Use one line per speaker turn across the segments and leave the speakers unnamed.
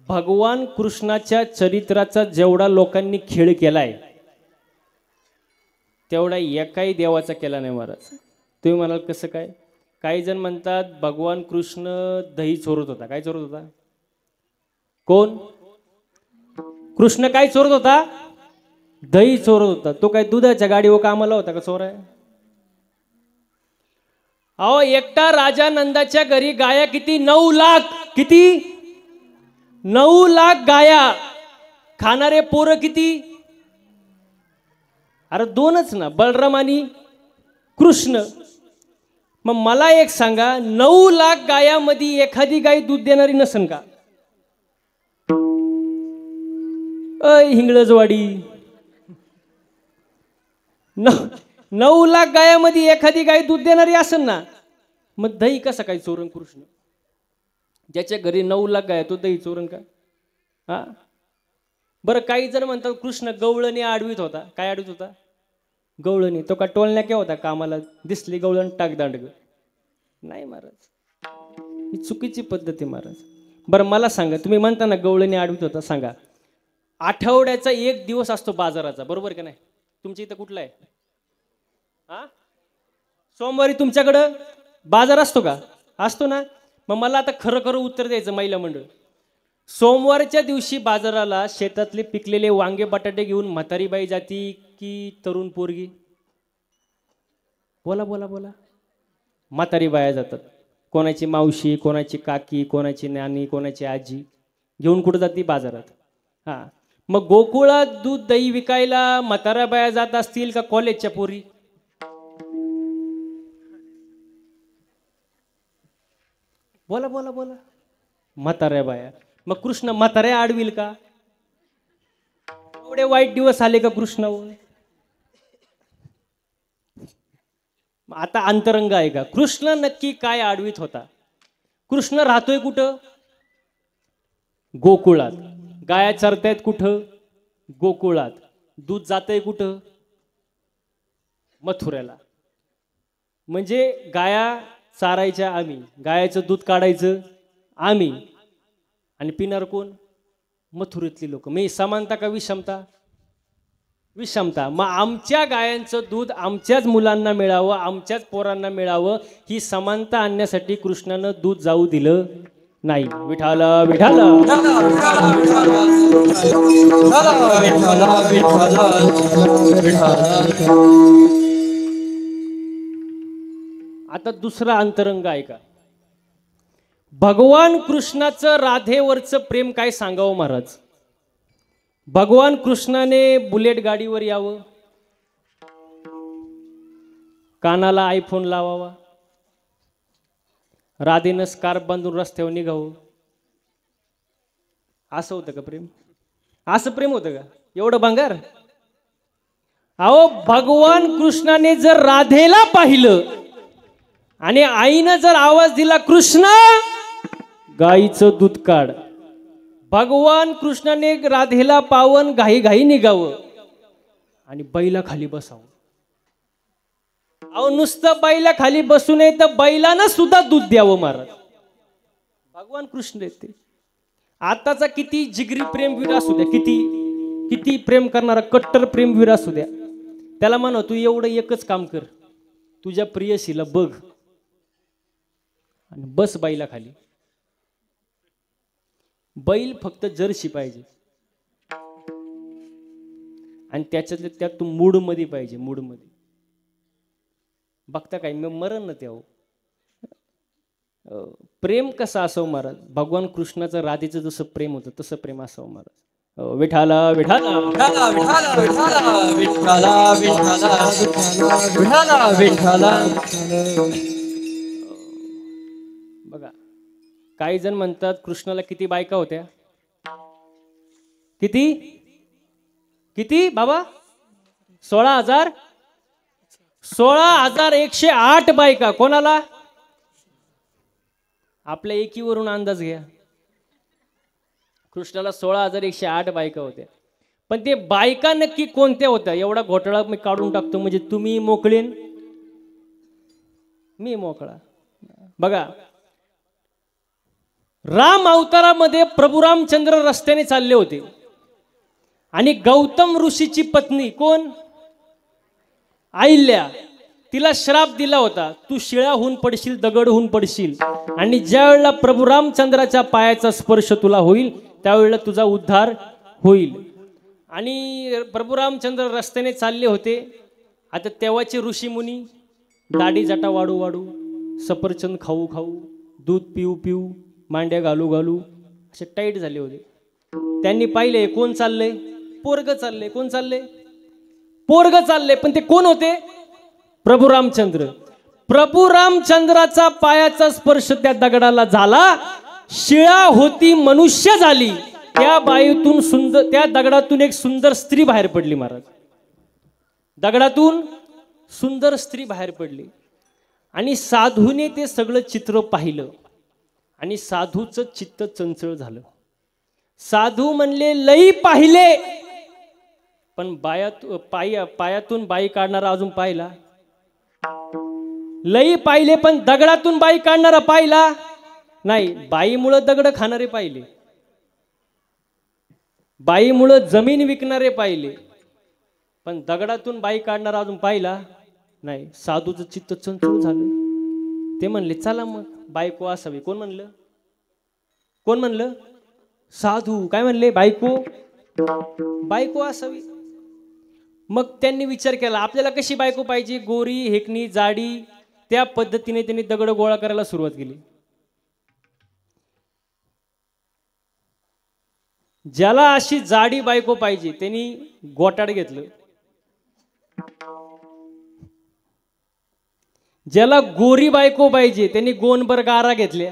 भगवान कृष्णाच्या चरित्राचा जेवढा लोकांनी खेळ केलाय तेवढा एकाही देवाचा केला नाही महाराज. तुम्ही म्हणाल कसं काय? काही जण म्हणतात भगवान कृष्ण दही चोरत होता. काय चोरत होता? कोण? कृष्ण काय चोरत होता? दही चोरत होता. तो काय दुधाच्या गाडीवर कामाला होता का चोराय? अहो एकटा राजा नंदाच्या घरी गाया किती? 9 लाख. किती? 9 लाख गाया. खाणारे पोरं किती? अरे 2च ना, बलराम आणि कृष्ण. मग मला एक सांगा, 9 लाख गायामध्ये एखादी गाय दूध देणारी नसन का? हिंगळजवाडी. 9 लाख गायामध्ये एखादी गाय दूध देणारी असेल ना, मग दही कसा काय चोरण कृष्ण? ज्याच्या घरी 9 लाख गाय तो दही चोरण का? हा बरं, काही जण म्हणतात कृष्ण गवळणी आडवीत होता. काय आडवीत होता? गवळणी. तो का टोलण्या काय होता कामाला? दिसली गवळण टाक दांडग. नाही महाराज, ही चुकीची पद्धत आहे महाराज. बरं मला सांगा, तुम्ही म्हणता ना गवळणी आडवीत होता, सांगा आठवड्याचा 1 दिवस असतो बाजाराचा, बरोबर का नाही? तुमच्या इथं कुठला आहे? हा, सोमवारी तुमच्याकडं बाजार असतो का? असतो ना. मग मला आता खरं खरं उत्तर द्यायचं महिला मंडळ. सोमवारच्या दिवशी बाजाराला शेतातले पिकलेले वांगे बटाटे घेऊन म्हातारी बाई जाती की तरुण पोरगी? बोला बोला बोला. म्हातारी बाया जातात. कोणाची मावशी, कोणाची काकी, कोणाची नानी, कोणाची आजी घेऊन कुठं जाते? बाजारात. हा, मग गोकुळात दूध दही विकायला म्हाताऱ्या बाया जात असतील का कॉलेजच्या पोरी? बोला बोला बोला. म्हाताऱ्या बाया. मग कृष्ण म्हाताऱ्या आडविल का? एवढे वाईट दिवस आले का कृष्णावर? आता अंतरंग आहे का? कृष्ण नक्की काय आडवीत होता? कृष्ण राहतोय कुठं? गोकुळात. गाया चरतायत कुठं? गोकुळात. दूध जातंय कुठं? मथुऱ्याला. म्हणजे गाया चारायच्या आम्ही, गायाचं दूध काढायचं आम्ही, आणि पिणार कोण? मथुरेतली लोक. मी समानता का विषमता? विषमता. मग आमच्या गायांचं दूध आमच्याच मुलांना मिळावं, आमच्याच पोरांना मिळावं, ही समानता आणण्यासाठी कृष्णानं दूध जाऊ दिलं नाही. विठाल विठाल. आता दुसरा अंतरंग आहे का? भगवान कृष्णाचं राधेवरचं प्रेम काय सांगावं महाराज. भगवान कृष्णाने बुलेट गाडीवर यावं, कानाला आयफोन लावावा, राधेनं स्कार्फ बांधून रस्त्यावर निघावं, असं होतं का प्रेम? असं प्रेम होतं का? एवढं भंगार? अहो भगवान कृष्णाने जर राधेला पाहिलं आणि आईनं जर आवाज दिला कृष्ण गाईचं दूध काढ, भगवान कृष्णाने राधेला पावन घाई घाई निघावं आणि बैला खाली बसावं. अहो नुसतं बैला खाली बसू नये तर बैलानं सुद्धा दूध द्यावं महाराज. भगवान कृष्ण देते. आताचा किती जिगरी प्रेमवीर असू द्या, किती किती प्रेम करणारा कट्टर प्रेमवीर असू द्या, त्याला म्हणा तू एवढं एकच काम कर, तुझ्या प्रियसीला बघ आणि बस बैला खाली. बैल फक्त जर्सी पाहिजे आणि त्याच्यातले त्यात तू मूड मध्ये पाहिजे. मूड मध्ये बघता काय मी मरण ना त्याव. प्रेम कसं असावं महाराज? भगवान कृष्णाचं राधेचं जसं प्रेम होतं तसं प्रेम असावं महाराज. विठाला विठाला विठाला विठाला विठाला विठाला. बघा काही जण म्हणतात कृष्णाला किती बायका होत्या? किती किती बाबा? 16,000. 16,108 बायका. कोणाला? आपल्या एकीवरून अंदाज घ्या. कृष्णाला 16,108 बायका होत्या. पण ते बायका नक्की कोणत्या होत्या? एवढा घोटाळा मी काढून टाकतो म्हणजे तुम्ही मोकळीन मी मोकळा. बघा राम अवतारामध्ये प्रभू रामचंद्र रस्त्याने चालले होते आणि गौतम ऋषीची पत्नी कोण, अहिल्या, तिला श्राप दिला होता, तू शिळा होऊन पडशील, दगड होऊन पडशील, आणि ज्या वेळेला प्रभू रामचंद्राच्या पायाचा स्पर्श तुला होईल त्यावेळेला तुझा उद्धार होईल. आणि प्रभू रामचंद्र रस्त्याने चालले होते. आता तेव्हाचे ऋषीमुनी दाढी जटा वाढू वाढू, सफरचंद खाऊ खाऊ, दूध पिऊ पिऊ, मांड्या घालू घालू असे टाईट झाले होते. त्यांनी पाहिले कोण चाललंय, पोरग चाललंय. कोण चाललंय, पोरग चाललंय. पण ते कोण होते, प्रभू रामचंद्र. प्रभू रामचंद्राचा पायाचा स्पर्श त्या दगडाला झाला, शिळा होती मनुष्य झाली. त्या बाईतून सुंदर, त्या दगडातून एक सुंदर स्त्री बाहेर पडली महाराज. दगडातून सुंदर स्त्री बाहेर पडली आणि साधूने ते सगळं चित्र पाहिलं आणि साधूचं चित्त चंचल झालं. साधू म्हणले लई पाहिले, पण पायातून बाई काढणारा अजून पाहिला. लई पाहिले पण दगडातून बाई काढणारा पाहिला नाही. बाईमुळे दगड खाणारे पाहिले, बाईमुळे जमीन विकणारे पाहिले, पण दगडातून बाई काढणारा अजून पाहिला नाही. साधूचं चित्त चंचल झालं. ते म्हणले चला मग बायको असावी. कोण म्हणलं, कोण म्हणलं, साधू. काय म्हणले, बायको असावी. मग त्यांनी विचार केला आपल्याला कशी बायको पाहिजे, गोरी, हेकणी, जाडी. त्या पद्धतीने त्यांनी दगड गोळा करायला सुरुवात केली. ज्याला अशी जाडी बायको पाहिजे त्यांनी गोटाड घेतलं, ज्याला गोरी बायको पाहिजे त्यांनी गोनभर गारा घेतल्या,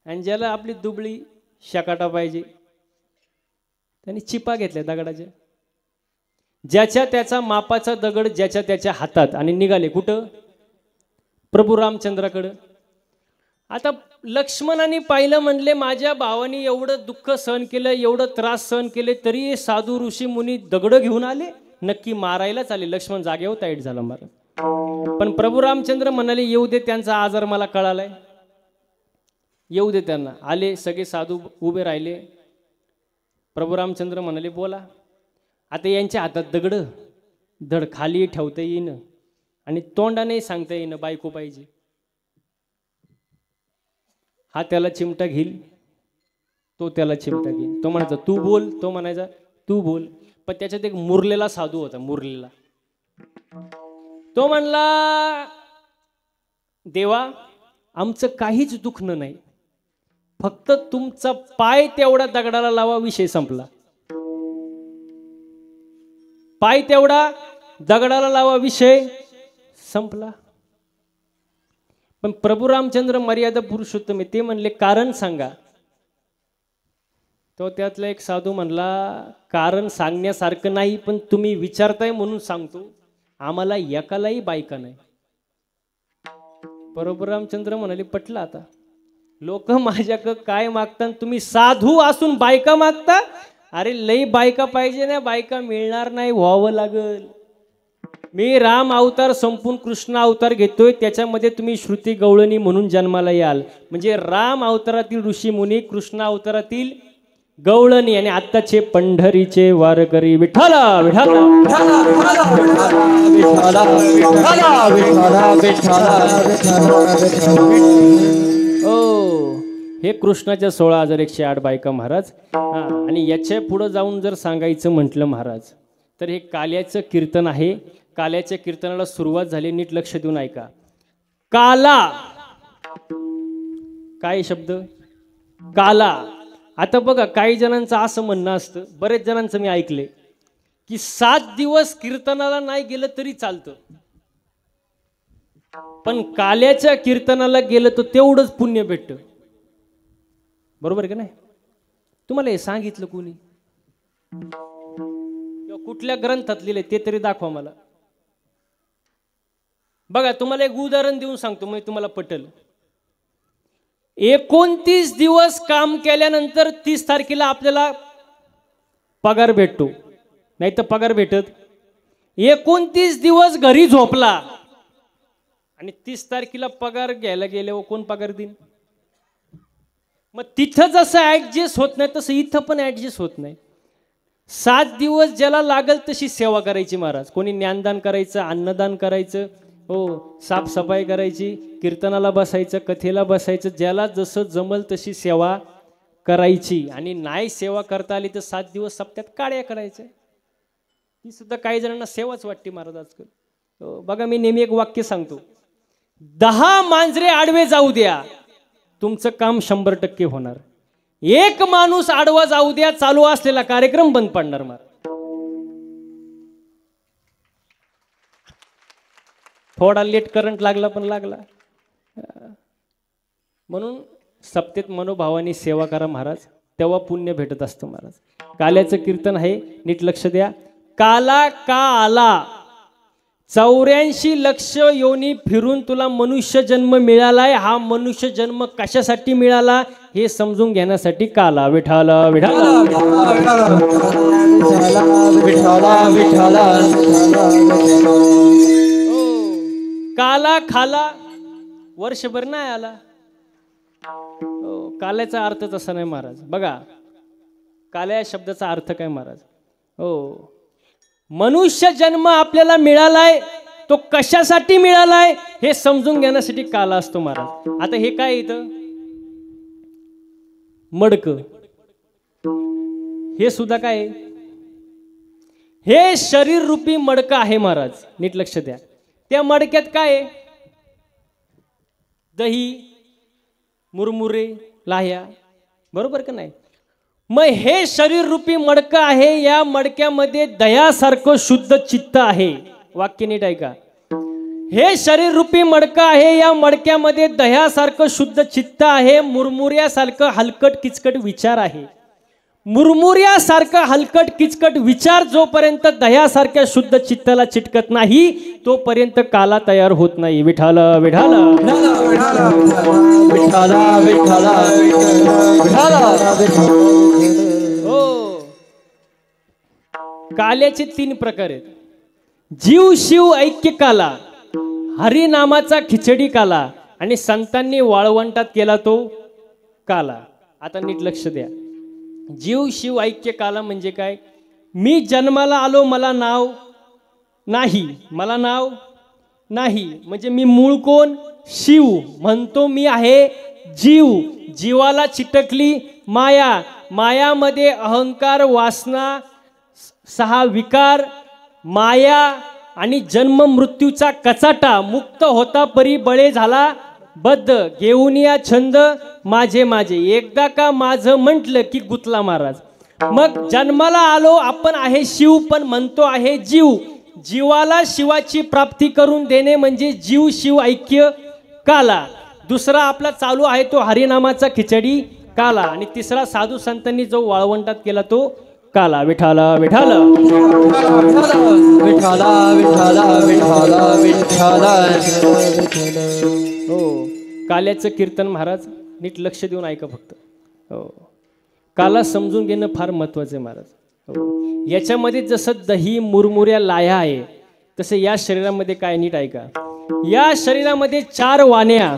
आणि ज्याला आपली दुबळी शकाटा पाहिजे त्यांनी चिपा घेतल्या दगडाच्या. ज्याच्या त्याचा मापाचा दगड ज्याच्या त्याच्या हातात, आणि निघाले कुठं, प्रभू रामचंद्राकडं. आता लक्ष्मणाने पाहिलं, म्हणले माझ्या भावाने एवढं दुःख सहन केलं, एवढं त्रास सहन केले, तरी साधू ऋषी मुनी दगड घेऊन आले, नक्की मारायलाच आले. लक्ष्मण जागेवर ताईट झाला मार. पण प्रभू रामचंद्र म्हणाले येऊ दे, त्यांचा आजार मला कळालाय, येऊ दे त्यांना. आले सगळे साधू उभे राहिले. प्रभू रामचंद्र म्हणाले बोला. आता यांच्या हातात दगड, धड खाली ठेवता येईन आणि तोंडाने सांगता येईन बायको पाहिजे. हा त्याला चिमटा घेईल, तो त्याला चिमटा घेईल. तो म्हणायचा तू बोल, तो म्हणायचा तू बोल. पण त्याच्यात एक मुरलेला साधू होता, मुरलेला. तो म्हणला देवा आमचं काहीच दुखणं नाही, फक्त तुमचा पाय तेवढा दगडाला लावा, विषय संपला. पाय तेवढा दगडाला लावा, विषय संपला. पण प्रभू रामचंद्र मर्यादा पुरुषोत्तम आहे, ते म्हणले कारण सांगा. तो त्यातला एक साधू म्हणला कारण सांगण्यासारखं नाही, पण तुम्ही विचारताय म्हणून सांगतो, आम्हाला एकालाही बायका नाही. प्रभू रामचंद्र म्हणाले पटलं. आता लोक माझ्याकडे काय मागतात, तुम्ही साधू असून बायका मागता. अरे लई बायका पाहिजे ना, बायका मिळणार नाही, व्हावं लागल. मी राम अवतार संपून कृष्ण अवतार घेतोय, त्याच्यामध्ये तुम्ही श्रुती गवळणी म्हणून जन्माला याल. म्हणजे राम अवतारातील ऋषी मुनी, कृष्ण अवतारातील गवळणी, आणि आत्ताचे पंढरीचे वारकरी. विठ्ठला विठ्ठला ओ हे कृष्णाच्या 16,108 बायका महाराज. आणि याच्या पुढे जाऊन जर सांगायचं म्हटलं महाराज, तर हे काल्याचं कीर्तन आहे. काल्याच्या कीर्तनाला सुरुवात झाली, नीट लक्ष देऊन ऐका. काला, काय शब्द, काला. आता बघा काही जणांचं असं म्हणणं असतं, बरेच जणांचं मी ऐकले, की 7 दिवस कीर्तनाला नाही गेलं तरी चालतं, पण काल्याच्या कीर्तनाला गेलं तर तेवढंच पुण्य भेटतं. बरोबर आहे का नाही? तुम्हाला हे सांगितलं कोणी, किंवा कुठल्या ग्रंथात लिहिले ते तरी दाखवा मला. बघा तुम्हाला एक उदाहरण देऊन सांगतो, मग तुम्हाला पटेल. 29 दिवस काम केल्यानंतर 30 तारखेला आपल्याला पगार भेटतो, नाही तर पगार भेटत. 29 दिवस घरी झोपला आणि 30 तारखेला पगार घ्यायला गेल्यावर कोण पगार देईन? मग तिथं जसं ॲडजस्ट होत नाही तसं इथं पण ॲडजस्ट होत नाही. 7 दिवस ज्याला लागल तशी सेवा करायची महाराज. कोणी ज्ञानदान करायचं, अन्नदान करायचं, हो साफसफाई करायची, कीर्तनाला बसायचं, कथेला बसायचं, ज्याला जसं जमल तशी सेवा करायची. आणि नाही सेवा करता आली तर 7 दिवस सप्त्यात काड्या करायच्या. ही सुद्धा काही जणांना सेवाच वाटते महाराज आजकाल. बघा मी नेहमी एक वाक्य सांगतो, 10 मांजरे आडवे जाऊ द्या, तुमचं काम 100% होणार. एक माणूस आडवा जाऊ द्या, चालू असलेला कार्यक्रम बंद पडणार. थोडा लेट करंट लागला पण लागला. म्हणून सप्तेत मनोभावाने सेवा करा महाराज, तेव्हा पुण्य भेटत असतं महाराज. काल्याचं कीर्तन आहे, नीट लक्ष द्या. काला का आला, 84 लक्ष योनी फिरून तुला मनुष्य जन्म मिळालाय. हा मनुष्य जन्म कशासाठी मिळाला हे समजून घेण्यासाठी काला. विठाला विठाला काला खाला वर्षभर नाही आला. काल्याचा अर्थ तसा नाही महाराज. बघा काल्या या शब्दाचा अर्थ काय महाराज. हो, मनुष्य जन्म आपल्याला मिळालाय, तो कशासाठी मिळालाय हे समजून घेण्यासाठी काला असतो महाराज. आता हे काय इथं मडक, हे सुद्धा काय, हे शरीर रूपी मडक आहे महाराज. नीट लक्ष द्या. त्या मडक्यात काय, दही, मुरमुरे, लाह्या, बरोबर का नाही. मग हे शरीर रूपी मडकं आहे, या मडक्यामध्ये दह्यासारखं शुद्ध चित्त आहे. वाक्य नीट ऐका. हे शरीर रूपी मडकं आहे, या मडक्यामध्ये दह्यासारखं शुद्ध चित्त आहे. मुरमुऱ्यासारखं हलकट किचकट विचार आहे. मुरमुऱ्यासारखं हलकट किचकट विचार जोपर्यंत दह्यासारख्या शुद्ध चित्ताला चिटकत नाही तोपर्यंत काला तयार होत नाही. विठाला विठाला विठाला विठाला. हो, काल्याचे 3 प्रकार आहेत. जीव शिव ऐक्य काला, हरिनामाचा खिचडी काला आणि संतांनी वाळवंटात केला तो काला. आता नीट लक्ष द्या. जीव शिव ऐक्य काला म्हणजे काय, मी जन्माला आलो मला नाव नाही, मला नाव नाही म्हणजे मी मूळ कोण, शिव. म्हणतो मी आहे जीव, जीवाला चिटकली माया, मायामध्ये अहंकार वासना 6 विकार, माया आणि जन्म मृत्यूचा कचाटा, मुक्त होता परी बळे झाला बद्ध, घेऊन या छंद माझे माझे. एकदा का माझं म्हटलं की गुतला महाराज. मग जन्माला आलो आपण आहे शिव, पण म्हणतो आहे जीव. जीवाला शिवाची प्राप्ती करून देणे म्हणजे जीव शिव ऐक्य काला. दुसरा आपला चालू आहे तो हरिनामाचा खिचडी काला. आणि तिसरा साधू संतांनी जो वाळवंटात केला तो काला. विठाला विठाला विठाला विठाला विठाला विठाला. हो, काल्याचं कीर्तन महाराज नीट लक्ष देऊन ऐका फक्त. हो, काला समजून घेणं फार महत्वाचं आहे महाराज. हो, याच्यामध्ये जसं दही मुरमुऱ्या लाह्या आहे तसं या शरीरामध्ये काय, नीट ऐका. या शरीरामध्ये 4 वाण्या,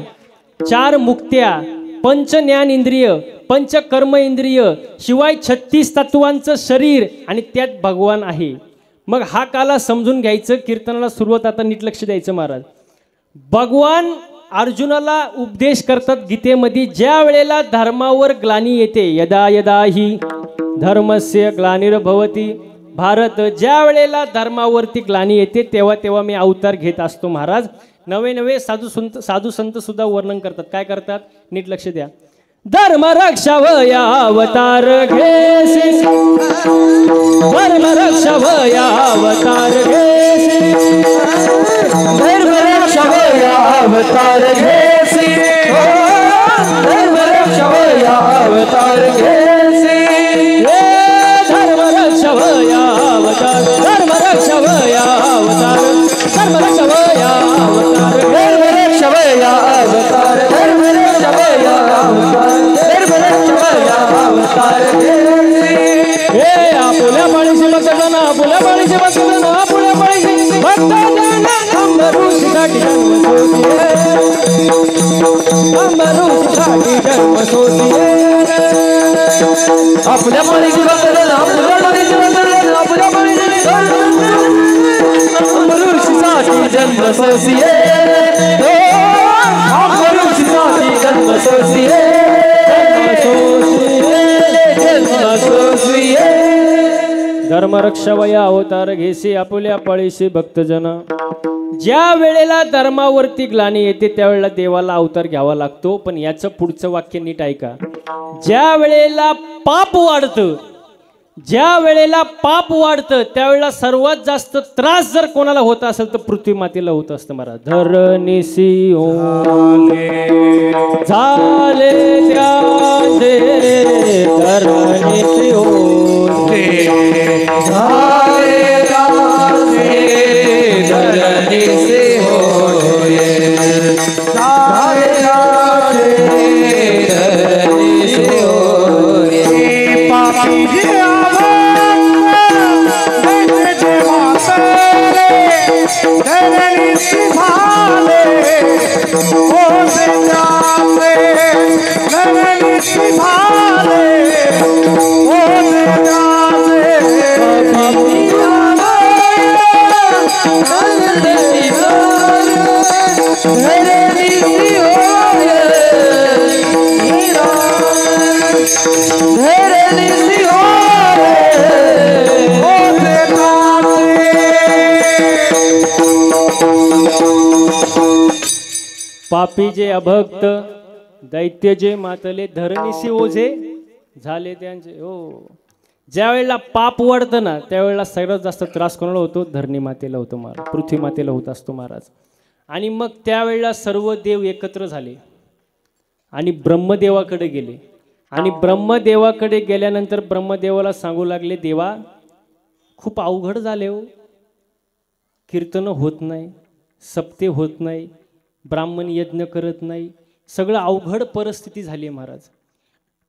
4 मुक्त्या, 5 ज्ञान इंद्रिय, 5 कर्म इंद्रिय, शिवाय 36 तत्वांचं शरीर आणि त्यात भगवान आहे. मग हा काला समजून घ्यायचं. कीर्तनाला सुरुवात आता नीट लक्ष द्यायचं महाराज. भगवान अर्जुनाला उपदेश करतात गीतेमध्ये, ज्या वेळेला धर्मावर ग्लानी येते, यदा यदा ही धर्मस्य ग्लानिर्भवती भारत, ज्या वेळेला धर्मावरती ग्लानी येते तेव्हा तेव्हा मी अवतार घेत असतो महाराज. नवे नवे साधू संत सुद्धा वर्णन करतात. काय करतात नीट लक्ष द्या. धर्म रक्षावया अवतार घेसी, धर्म रक्षावया अवतार घेसी, धर्म रक्षावया अवतार घेसी, धर्म रक्षावया अवतार घेसी, धर्म रक्षावया अवतार, धर्म रक्षावया अवतार, धर्म रक्षावया अवतार, धर्म रक्षावया अवतार, धर्म रक्षावया अवतार, धर्म रक्षावया अवतार घेसी. हे आपुल्या पाळीशी बसताना, आपुल्या पाळीशी बसताना, आपुल्या पाळीशी बसताना अंबरूषीसाठी जन्म सोसिये, अंबरूषीसाठी जन्म सोसिये.
आपल्या पाणीची बंदर आपल्या पाणीची बंदर आपल्या पाणीची मनुष्याची जन्म सोसिये मनुष्याची जन्म सोसिये जन्म सोसिये
धर्मरक्षवया अवतार घेसे आपुल्या पाळीशी भक्तजना. ज्या वेळेला धर्मावरती ग्लानी येते त्यावेळेला देवाला अवतार घ्यावा लागतो. पण याचं पुढचं वाक्य नीट ऐका. ज्या वेळेला पाप वाढतं, ज्या वेळेला पाप वाढतं त्यावेळेला सर्वात जास्त त्रास जर कोणाला होत असेल तर पृथ्वी मातेला होत असतं. महाराज धरणीसी झाले त्याचे धरणीसी
झाले धरणीसी होये झाले धरणीसी होये पापी
पापी जे अभक्त दैत्य जे मातले धरणीसी ओझे झाले त्यांचे. हो, ज्या वेळेला पाप वाढतं ना त्यावेळेला सगळ्यात जास्त त्रास कोणाला होतो? धरणी मातेला होतो महाराज, पृथ्वी मातेला होत असतो महाराज. आणि मग त्यावेळेला सर्व देव एकत्र झाले आणि ब्रह्मदेवाकडे गेले. आणि ब्रह्मदेवाकडे गेल्यानंतर ब्रह्मदेवाला सांगू लागले, देवा खूप अवघड झाले हो, कीर्तन होत नाही, सप्ते होत नाही, ब्राह्मण यज्ञ करत नाही, सगळं अवघड परिस्थिती झाली आहे महाराज.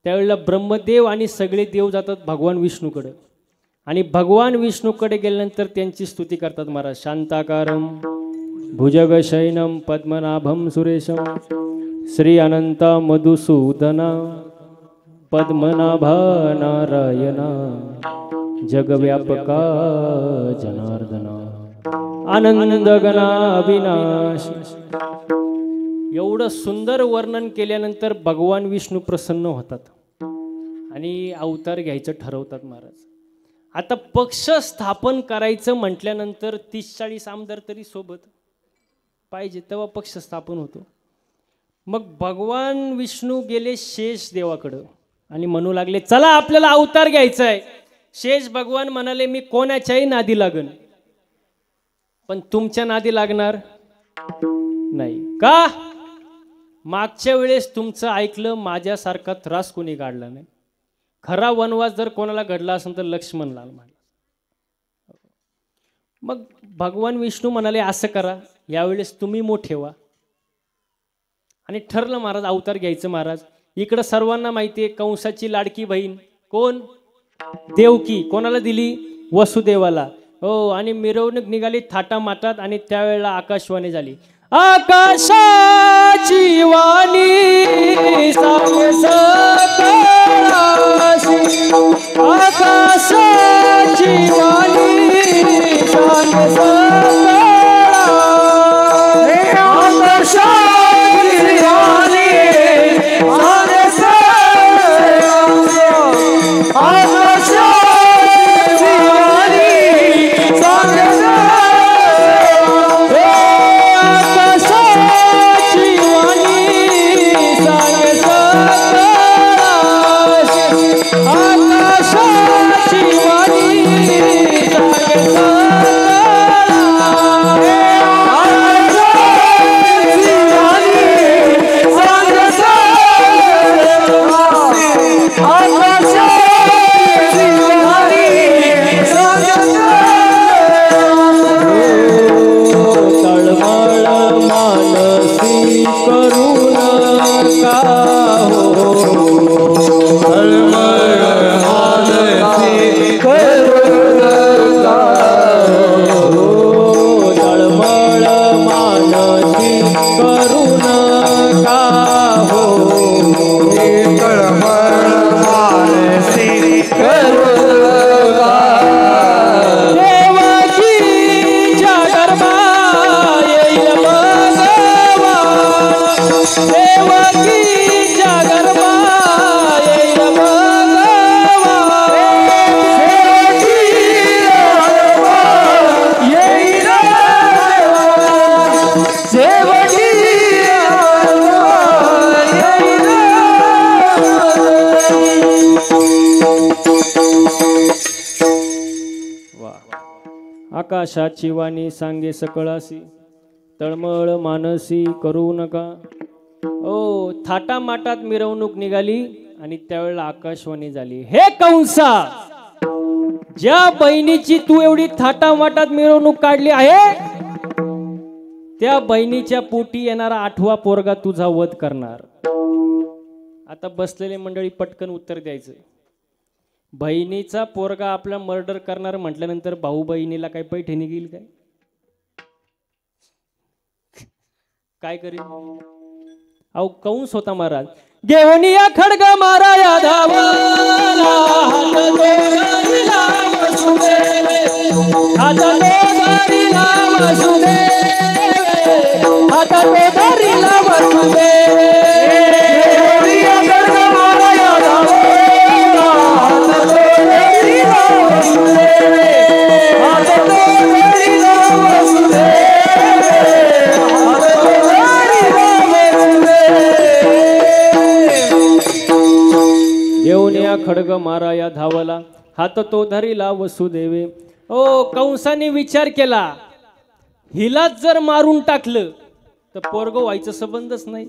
त्यावेळेला ब्रह्मदेव आणि सगळे देव जातात भगवान विष्णूकडे. आणि भगवान विष्णूकडे गेल्यानंतर त्यांची स्तुती करतात महाराज. शांताकारम भुजगशयनम पद्मनाभम सुरेशम श्री अनंत मधुसूदना पद्मनाभा नारायणा जगव्यापका जनार्दना आनंद गणा अविनाश. एवढं सुंदर वर्णन केल्यानंतर भगवान विष्णू प्रसन्न होतात आणि अवतार घ्यायचं ठरवतात महाराज. आता पक्ष स्थापन करायचं म्हटल्यानंतर 30-40 आमदार तरी सोबत पाहिजे, तेव्हा पक्ष स्थापन होतो. मग भगवान विष्णू गेले शेष देवाकडं आणि म्हणू लागले, चला आपल्याला अवतार घ्यायचा आहे. शेष भगवान म्हणाले, मी कोणाच्याही नादी लागन पण तुमच्या नादी लागणार नाही. का? मागच्या वेळेस तुमचं ऐकलं, माझ्यासारखा त्रास कोणी काढला नाही. खरा वनवास जर कोणाला घडला असेल तर लक्ष्मणला म्हणाला. मग भगवान विष्णू म्हणाले, असं करा, यावेळेस तुम्ही मोठे व्हा. आणि ठरलं महाराज अवतार घ्यायचं महाराज. इकडं सर्वांना माहिती आहे, कंसाची लाडकी बहीण कोण? देवकी. कोणाला दिली? वसुदेवाला. हो, आणि मिरवणूक निघाली थाटा माटात आणि त्यावेळेला आकाशवाणी झाली. आकाशाची वाणी सांगे सकळाशी, आकाशाची वाणी सांगे सकळाशी, आकाशाची वाणी सांगे सकळाशी, आकाशाची वाणी सांगे सकळाशी. आकाशाची वाणी सांगे सकळासी, तळमळ मानसी करू नका. ओ थाटामाटात मिरवणूक निघाली आणि त्यावेळेला आकाशवाणी झाली, हे कंसा, ज्या बहिणीची तू एवढी थाटामाटात मिरवणूक काढली आहे त्या बहिणीच्या पोटी येणारा 8वा पोरगा तुझा वध करणार. आता बसलेले मंडळी पटकन उत्तर द्यायचं. बहिणीचा पोरगा आपला मर्डर करणार म्हटल्यानंतर भाऊ बहिणीला काय पैठणी घेईल काय? काय करील? अहो कंस होता महाराज, घेऊन या खडग मारा या धावला, घेऊन या खडग मारा या धावला, हात तो धरिला वसुदेवे. ओ कंसाने विचार केला, हिलाच जर मारून टाकलं तर पोरग व्हायचं संबंधच नाही,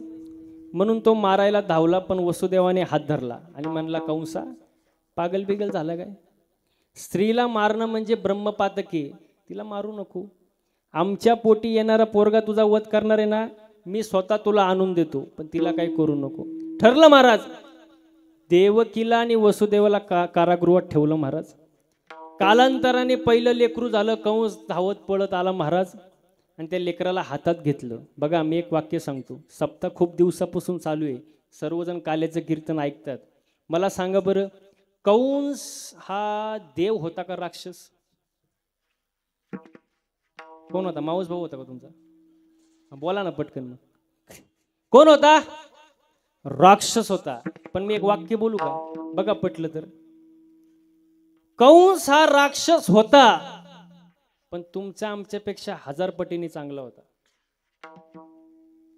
म्हणून तो मारायला धावला. पण वसुदेवाने हात धरला आणि म्हणला, कंसा पागल बिगल झाला काय? स्त्रीला मारणं म्हणजे ब्रह्मपातकी, तिला मारू नको. आमच्या पोटी येणारा पोरगा तुझा वध करणार आहे ना, मी स्वतः तुला आणून देतो, पण तिला काही करू नको. ठरलं महाराज. देवकीला आणि वसुदेवाला कारागृहात ठेवलं महाराज. कालांतराने पहिलं लेकरू झालं. कंस धावत पळत आला महाराज आणि त्या लेकराला हातात घेतलं. बघा मी एक वाक्य सांगतो, सप्ताह खूप दिवसापासून चालू आहे, सर्वजण काल्याचं कीर्तन ऐकतात. मला सांगा बरं, कंस हा देव होता का राक्षस? कोण होता? माऊस भाऊ होता का तुमचा? बोला ना पटकन. कोण होता? राक्षस होता. पण मी एक वाक्य बोलू का? बघा पटलं तर. कंस हा राक्षस होता, पण तुमच्या आमच्यापेक्षा 1000 पटीने चांगला होता.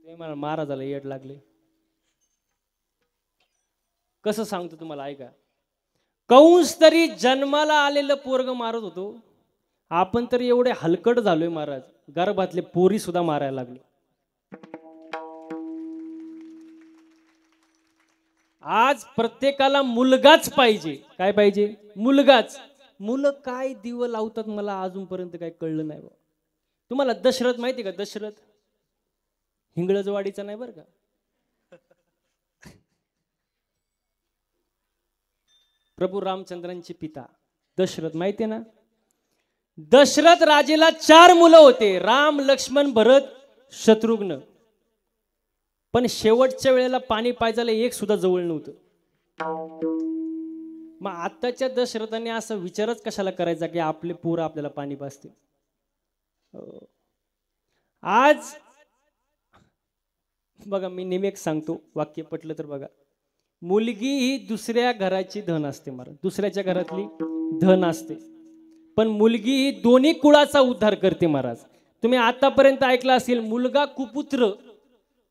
ते मला महाराजाला येड लागले. कसं सांगतो तुम्हाला, ऐका. कंस तरी जन्माला आलेलं पोरग मारत होतो, आपण तरी एवढे हलकट झालोय महाराज, गर्भातले पोरी सुद्धा मारायला लागले. आज प्रत्येकाला मुलगाच पाहिजे. काय पाहिजे? मुलगाच. मुलं काय दिवं लावतात मला अजूनपर्यंत काय कळलं नाही. तुम्हाला दशरथ माहिती का? दशरथ हिंगळजवाडीचा नाही बरं का. प्रभू रामचंद्रांचे पिता दशरथ माहिती आहे ना. दशरथ राजेला 4 मुलं होते, राम, लक्ष्मण, भरत, शत्रुघ्न. पण शेवटच्या वेळेला पाणी पाजायला एक सुद्धा जवळ नव्हतं. मग आताच्या दशरथाने असं विचारच कशाला करायचा की आपले पोरं आपल्याला पाणी पाजतील. आज बघा मी नेहमी एक सांगतो, वाक्य पटलं तर बघा. मुलगी ही दुसऱ्या घराची धन असते महाराज, दुसऱ्याच्या घरातली धन असते. पण मुलगी ही दोन्ही कुळाचा उद्धार करते महाराज. तुम्ही आतापर्यंत ऐकलं असेल, मुलगा कुपुत्र,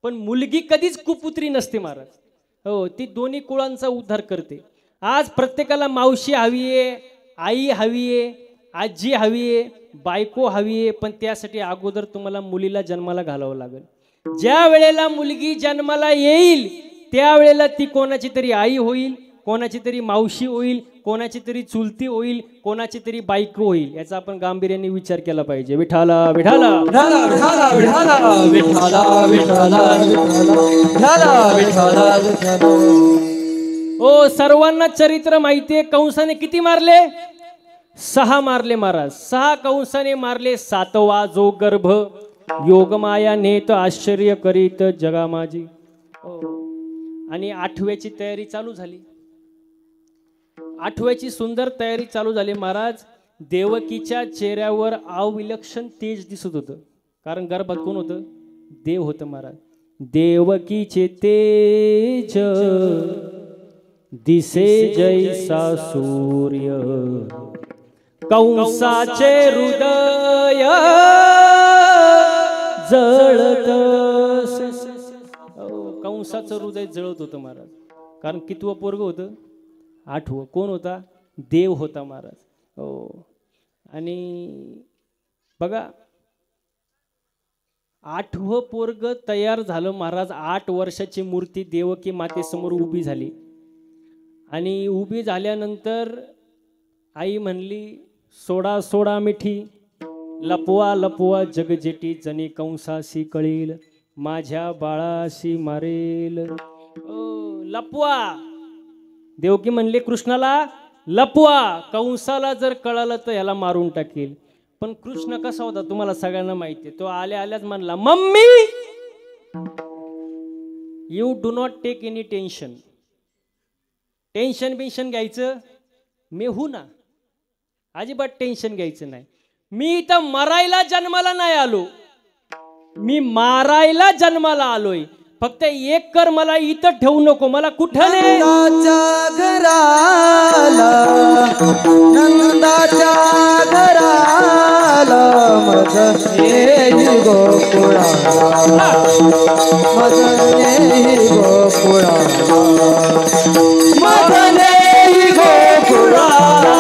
पण मुलगी कधीच कुपुत्री नसते महाराज. हो, ती दोन्ही कुळांचा उद्धार करते. आज प्रत्येकाला मावशी हवी आहे, आई हवी आहे, आजी हवी आहे, बायको हवी आहे, पण त्यासाठी अगोदर तुम्हाला मुलीला जन्माला घालावं लागेल. ज्या वेळेला मुलगी जन्माला येईल त्यावेळेला ती कोणाची तरी आई होईल, कोणाची तरी मावशी होईल, कोणाची तरी चुलती होईल, कोणाची तरी बायको होईल. याचा आपण गांभीर्याने विचार केला पाहिजे. विठाला विठाला
विठाला विठाला विठाला विठाला विठाला विठाला विठाला.
ओ सर्वांना चरित्र माहितीये. कंसाने किती मारले? 6 मारले महाराज. 6 कंसाने मारले. 7वा जो गर्भ योगमाया नेत आश्चर्य करीत जगा माझी. आणि 8व्याची तयारी चालू झाली. 8व्याची सुंदर तयारी चालू झाली महाराज. देवकीच्या चेहऱ्यावर अविलक्षण तेज दिसत होतं, कारण गर्भात कोण होतं? देव होतं महाराज. देवकीचे तेज दिसे जैसा सूर्य, कंसाचे हृदय जळत. कंसाचं हृदय जळत होतं महाराज, कारण कितवं पोरग होतं? 8वं. कोण होता? देव होता महाराज. हो. आणि बघा 8वं पोरग तयार झालं महाराज. 8 वर्षाची मूर्ती देवकी मातेसमोर उभी झाली आणि उभी झाल्यानंतर आई म्हणली सोडा सोडा मिठी, लपवा लपवा जगजेटी, जनी कंसाशी कळील माझ्या बाळाशी मारेल. लपवा. देवकी म्हणले कृष्णाला लपवा, कंसाला जर कळालं तर ह्याला मारून टाकेल. पण कृष्ण कसा होता तुम्हाला सगळ्यांना माहिती आहे. तो आल्या आल्याच म्हणला mummy you do not take any tension. Tension बिन्शन घ्यायचं मी हू ना, अजिबात टेन्शन घ्यायचं नाही. मी इथं मरायला जन्माला नाही आलो, मी मारायला जन्माला आलोय. फक्त एक कर, मला इथं ठेवू नको, मला कुठं नाही.
नंदाच्या घराला मदने गोकुळाला, मदने गोकुळाला, मदने गोकुळाला.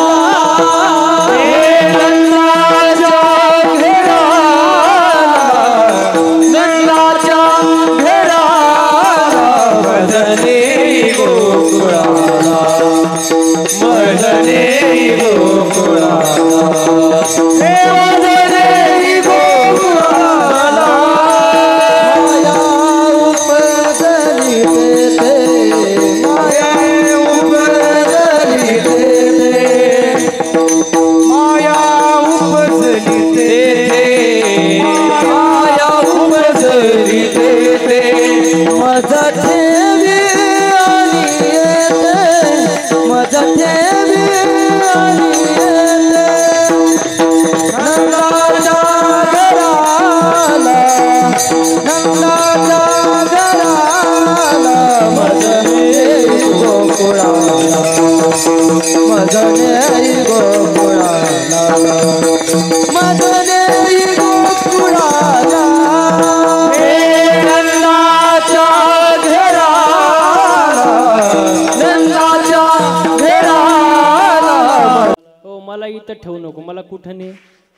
मला इथं ठेवू नको, मला कुठं नाही.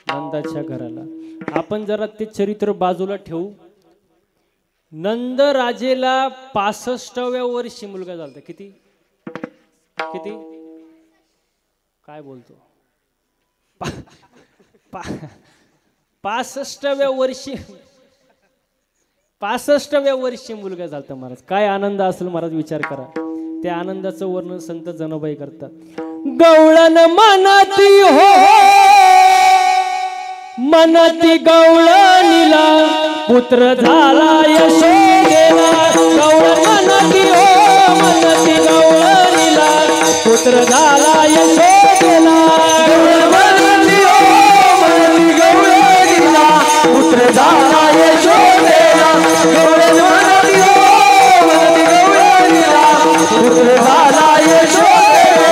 नंदाच्या घराला. आपण जरा ते चरित्र बाजूला ठेवू. नंद राजेला 65व्या वर्षी मुलगा झाला. किती किती काय बोलतो 65व्या वर्षी 65व्या वर्षी मुलगा झाला महाराज. काय आनंद असेल महाराज, विचार करा. त्या आनंदाचं वर्णन संत जनाबाई करतात. गवळण मनती हो मनती गवळणीला पुत्र झाला यशोदेला. गवळण मनती हो मनती गवळणीला पुत्र झाला यशोदेला. गवळण मनती हो मनती गवळणीला पुत्र झाला यशोदेला. गवळण मनती हो मनती गवळणीला पुत्र झाला यशोदेला.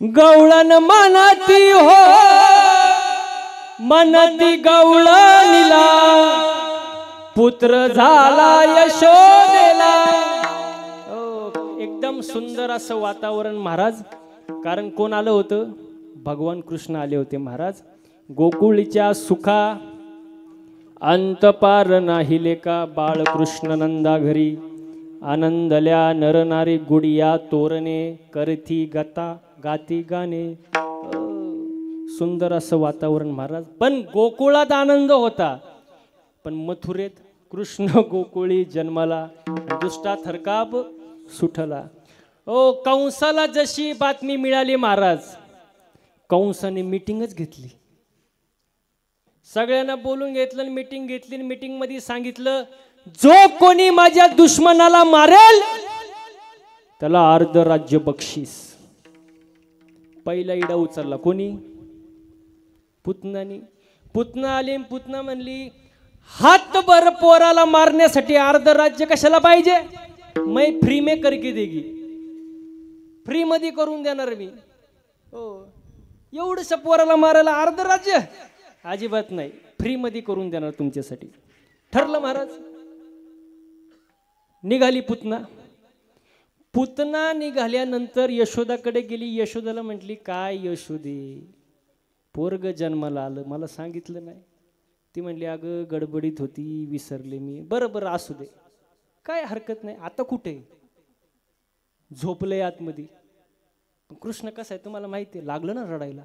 गवळण मनती हो मनती गवळणीला पुत्र झाला यशोदेला. एकदम सुंदर असं वातावरण महाराज. कारण कोण आलं होतं? भगवान कृष्ण आले होते महाराज. गोकुळीच्या सुखा अंतपार नाही लेका, बाळकृष्ण नंदा घरी आनंदल्या नरनारी गुडिया तोरणे करती गता गाती गाणे. सुंदर असं वातावरण महाराज. पण गोकुळात आनंद होता, पण मथुरेत कृष्ण गोकुळी जन्माला दुष्टा थरकाप सुटला. ओ कंसाला जशी बातमी मिळाली महाराज, कंसाने मीटिंगच घेतली. सगळ्यांना बोलून घेतलं, मीटिंग घेतली. मीटिंग मध्ये सांगितलं, जो कोणी माझ्या दुश्मनाला मारेल त्याला अर्ध राज्य बक्षीस. पहिला इडा उचलला कोणी? पुतनानी. पुतना आली, पुतना म्हणली, हातभर पोराला मारण्यासाठी अर्ध राज्य कशाला पाहिजे? मैं फ्री में करके देगी, फ्री मध्ये करून देणार मी. हो, एवढंसं पोराला मारायला अर्ध राज्य? अजिबात नाही, फ्री मध्ये करून देणार तुमच्यासाठी. ठरलं महाराज. निघाली पुतना. पुतना निघाल्यानंतर यशोदाकडे गेली. यशोदाला म्हटली, काय यशोदे, पोरग जन्माला आलं, मला सांगितलं नाही. ती म्हणली, अगं गडबडीत होती, विसरले मी. बरं बरं असू दे, काय हरकत नाही. आता कुठे? झोपलंय आतमध्ये. कृष्ण कसा आहे तुम्हाला माहिती आहे, लागलं ना रडायला,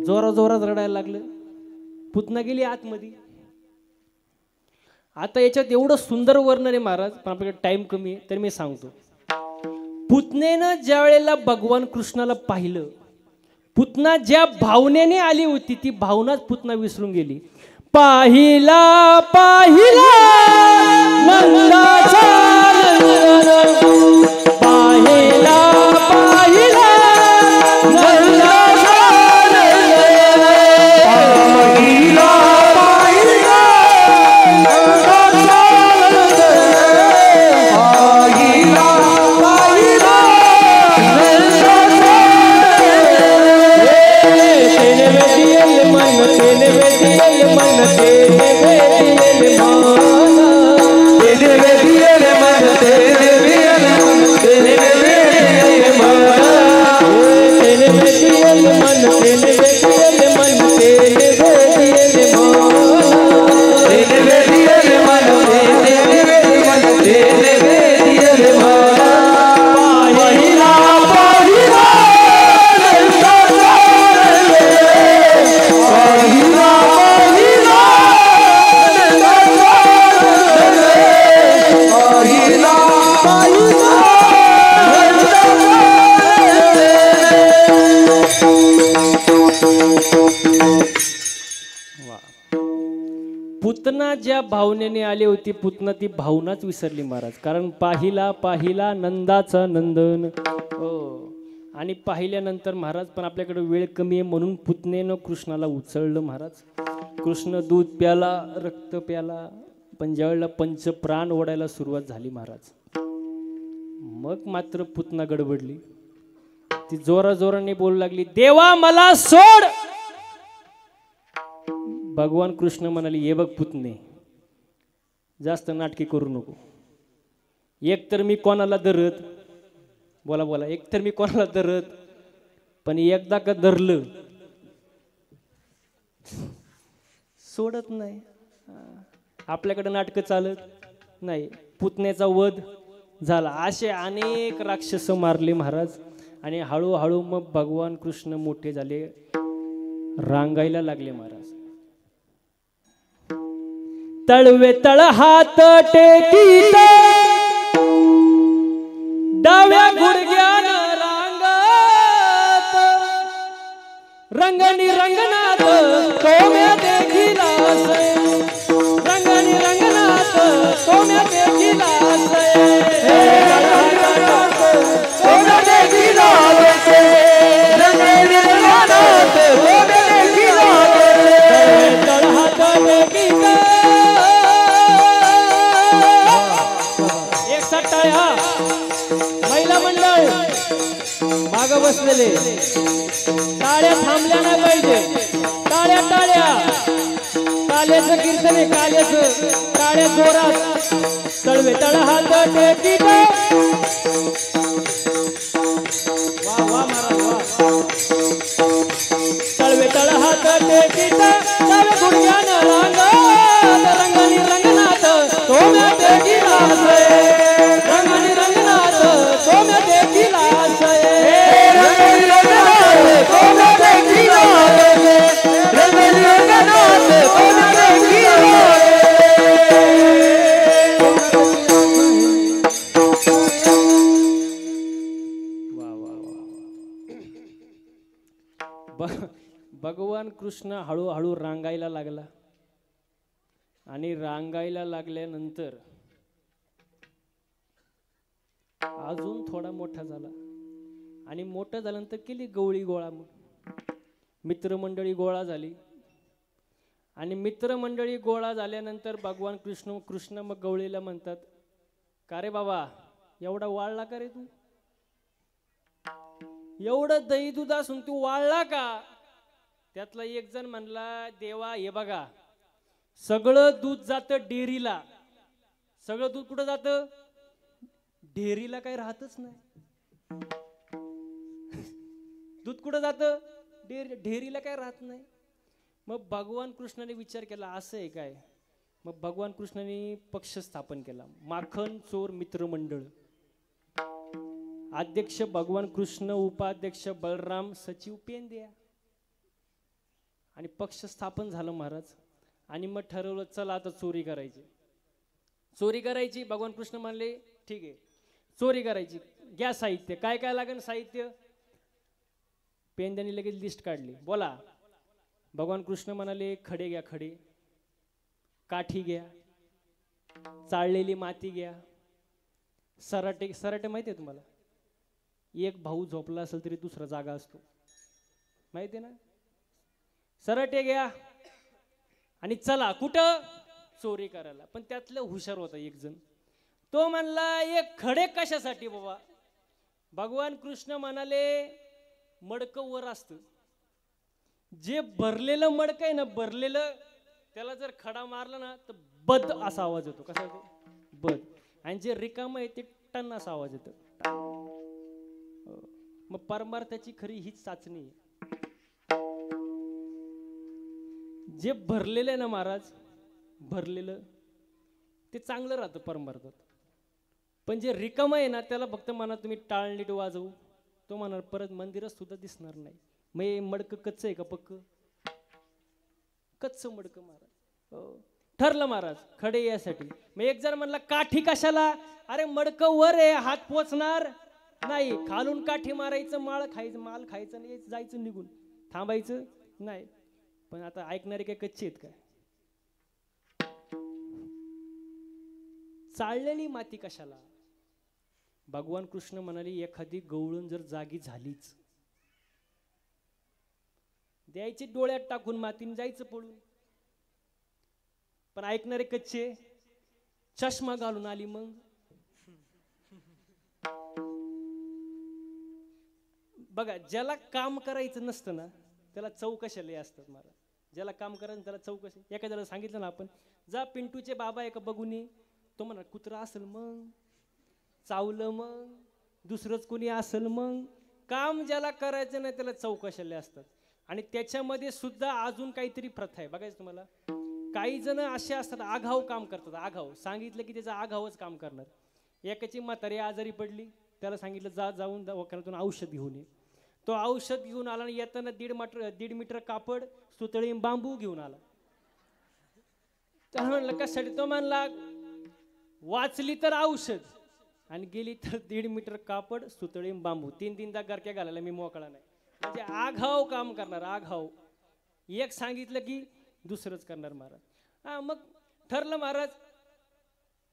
जोरा जोरात रडायला लागलं. पुतना गेली आतमध्ये. आता याच्यात एवढं सुंदर वर्णन आहे महाराज, पण आपल्याकडे टाइम कमी आहे, तर मी सांगतो. पुतनेनं ज्या वेळेला भगवान कृष्णाला पाहिलं, पुतना ज्या भावनेने आली होती ती भावनाच पुतना विसरून गेली. पाहिला पाहिला नंदाचा नंदन, पाहिला पाहिला नंदाचा नंदन, पाहिला पाहिला नंदाचा नंदन, पाहिला पाहिला नंदाचा नंदन. तेने वेदियल मन, तेने वेदियल मन, तेने वेदियल मन, तेने वेदियल मन, तेने वेदियल मन, तेने वेदियल मन, तेने वेदियल मन, तेने वेदियल मन, तेने वेदियल मन, तेने वेदियल मन. पाहिला पाहिला नंदाचा नंदन, पाहिला पाहिला नंदाचा नंदन, पाहिला पाहिला नंदाचा. पुतना ज्या भावनेने आली होती, पुतना ती भावनाच विसरली महाराज. कारण पाहिला पाहिला नंदाचा नंदन. हो, आणि पाहिल्यानंतर महाराज, पण आपल्याकडे वेळ कमी आहे म्हणून पुतनेनं कृष्णाला उचललं महाराज. कृष्ण दूध प्याला, रक्त प्याला, पण ज्यावेळेला पंचप्राण ओढायला सुरुवात झाली महाराज, मग मात्र पुतना गडबडली. ती जोरा जोराने बोलू लागली, देवा मला सोड. भगवान कृष्ण म्हणाले, ये बघ पुतणे, जास्त नाटकी करू नको. एक तर मी कोणाला धरत, बोला बोला, एक तर मी कोणाला धरत, पण एकदा का धरलं सोडत नाही. आपल्याकडे नाटकं चालत नाही. पुतण्याचा वध झाला. असे अनेक राक्षस मारले महाराज. आणि हळूहळू मग भगवान कृष्ण मोठे झाले, रांगायला लागले महाराज. तळवे तळ हात टेकीत डाव्या गुडघ्यानं रांगत, रंगनी रंगनाथ कोम्या देखील असे, रंगनी रंगनाथ कोम्या देखील असे, कोम्या देखील असे, रंगनी रंगनाथ कोम्या देखील असे. तळ हात टेकीत एक सट्टाळे. हा महिला मंडळ माग बसलेले, टाळ्या थांबल्या नाही पाहिजे. टाळ्या टाळ्या कालेच कीर्तने कालेच काळ्या जोरात तळवे तळ हात टेकीत वा वा महाराज वा तळवे तळ हात टेकीत तळ गुडघ्यान रंगानी रंगनाथ सोम्या टेकीला रंगानी रंगनाथ सोम्या टेकीला
रंगानी रंगनाथ सोम्या टेकीला रंगानी रंगनाथ सोम्या टेकीला
भगवान कृष्ण हळूहळू रांगायला लागला आणि रांगायला लागल्यानंतर अजून थोडा मोठा झाला आणि मोठा झाल्यानंतर केली गवळी गोळा मग मित्रमंडळी गोळा झाली आणि मित्रमंडळी गोळा झाल्यानंतर भगवान कृष्ण मग गवळीला म्हणतात का रे बाबा एवढा वाळला का रे तू एवढं दही दूध असून तू वाळला का त्यातला एक जण म्हणला देवा हे बघा सगळं दूध जातं डेअरीला सगळं दूध कुठं जातं डेअरीला काही राहतच नाही दूध कुठं जातं डेअरीला काय राहत नाही मग भगवान कृष्णाने विचार केला असं आहे काय मग भगवान कृष्णाने पक्ष स्थापन केला माखन चोर मित्रमंडळ अध्यक्ष भगवान कृष्ण उपाध्यक्ष बलराम सचिव पेंद्या आणि पक्ष स्थापन झालं महाराज आणि मग ठरवलं चला आता चोरी करायची भगवान कृष्ण म्हणले ठीक आहे चोरी करायची घ्या साहित्य काय काय लागेल साहित्य पेंद्याने लगेच लिस्ट काढली बोला भगवान कृष्ण म्हणाले खडे घ्या खडे काठी घ्या चाळलेली माती घ्या सराटे माहिती आहे तुम्हाला एक भाऊ झोपला असेल तरी दुसरा जागा असतो माहिती आहे ना सराटे घ्या आणि चला कुठं चोरी करायला पण त्यातलं हुशार होता एक जण तो म्हणला एक खडे कशासाठी बाबा भगवान कृष्ण म्हणाले मडकं वर असतं जे भरलेलं मडकं आहे ना भरलेलं त्याला जर खडा मारला ना तर बद असा आवाज येतो कसा येतो बद आणि जे रिकामं आहे ते टन असा आवाज येतो मग परमार्थाची खरी हीच चाचणी आहे जे भरलेलं आहे ना महाराज भरलेलं ते चांगलं राहतं परमार्थात पण जे रिकामं आहे ना त्याला फक्त म्हणा तुम्ही टाळणीट वाजवू तो म्हणणार परत मंदिरच सुद्धा दिसणार नाही मग हे मडकं कच्चं आहे का पक्क कच्चं मडकं महाराज ठरलं महाराज खडे यासाठी मग एक जण म्हणला काठी कशाला अरे मडकं वर आहे हात पोचणार नाही खालून काठी मारायचं माल खायचं नाही जायचं निघून थांबायचं नाही पण आता ऐकणारे काय कच्चे आहेत काय चाळलेली माती कशाला भगवान कृष्ण म्हणाले एखादी गवळण जर जागी झालीच द्यायची डोळ्यात टाकून मातीने जायचं पळून पण ऐकणारे कच्चे चष्मा घालून आली मग बघा ज्याला काम करायचं नसतं ना त्याला चौकशाले असतात महाराज ज्याला काम करायचं त्याला चौकशी एखाद्याला सांगितलं ना आपण जा पिंटूचे बाबा आहे का बघून ये तो म्हणा कुत्रा असेल मग चावलं मग दुसरंच कोणी असेल मग काम ज्याला करायचं नाही त्याला चौकशाले असतात आणि त्याच्यामध्ये सुद्धा अजून काहीतरी प्रथा आहे बघायचं तुम्हाला काही जण असे असतात आघाव काम करतात आघाव सांगितलं की त्याचं आघावच काम करणार एकाची म्हातारी आजारी पडली त्याला सांगितलं जाऊन दवाखान्यातून औषध घेऊन ये तो औषध घेऊन आला आणि येताना 1.5 मीटर कापड सुतळी बांबू घेऊन आला त्याला म्हणलं कशासाठी तो म्हणला वाचली तर औषध आणि गेली तर 1.5 मीटर कापड सुतळी बांबू 3-3दा गारक्या घालायला मी मोकळा नाही म्हणजे आघाव काम करणार आघाव एक सांगितलं की दुसरंच करणार महाराज हा मग ठरलं महाराज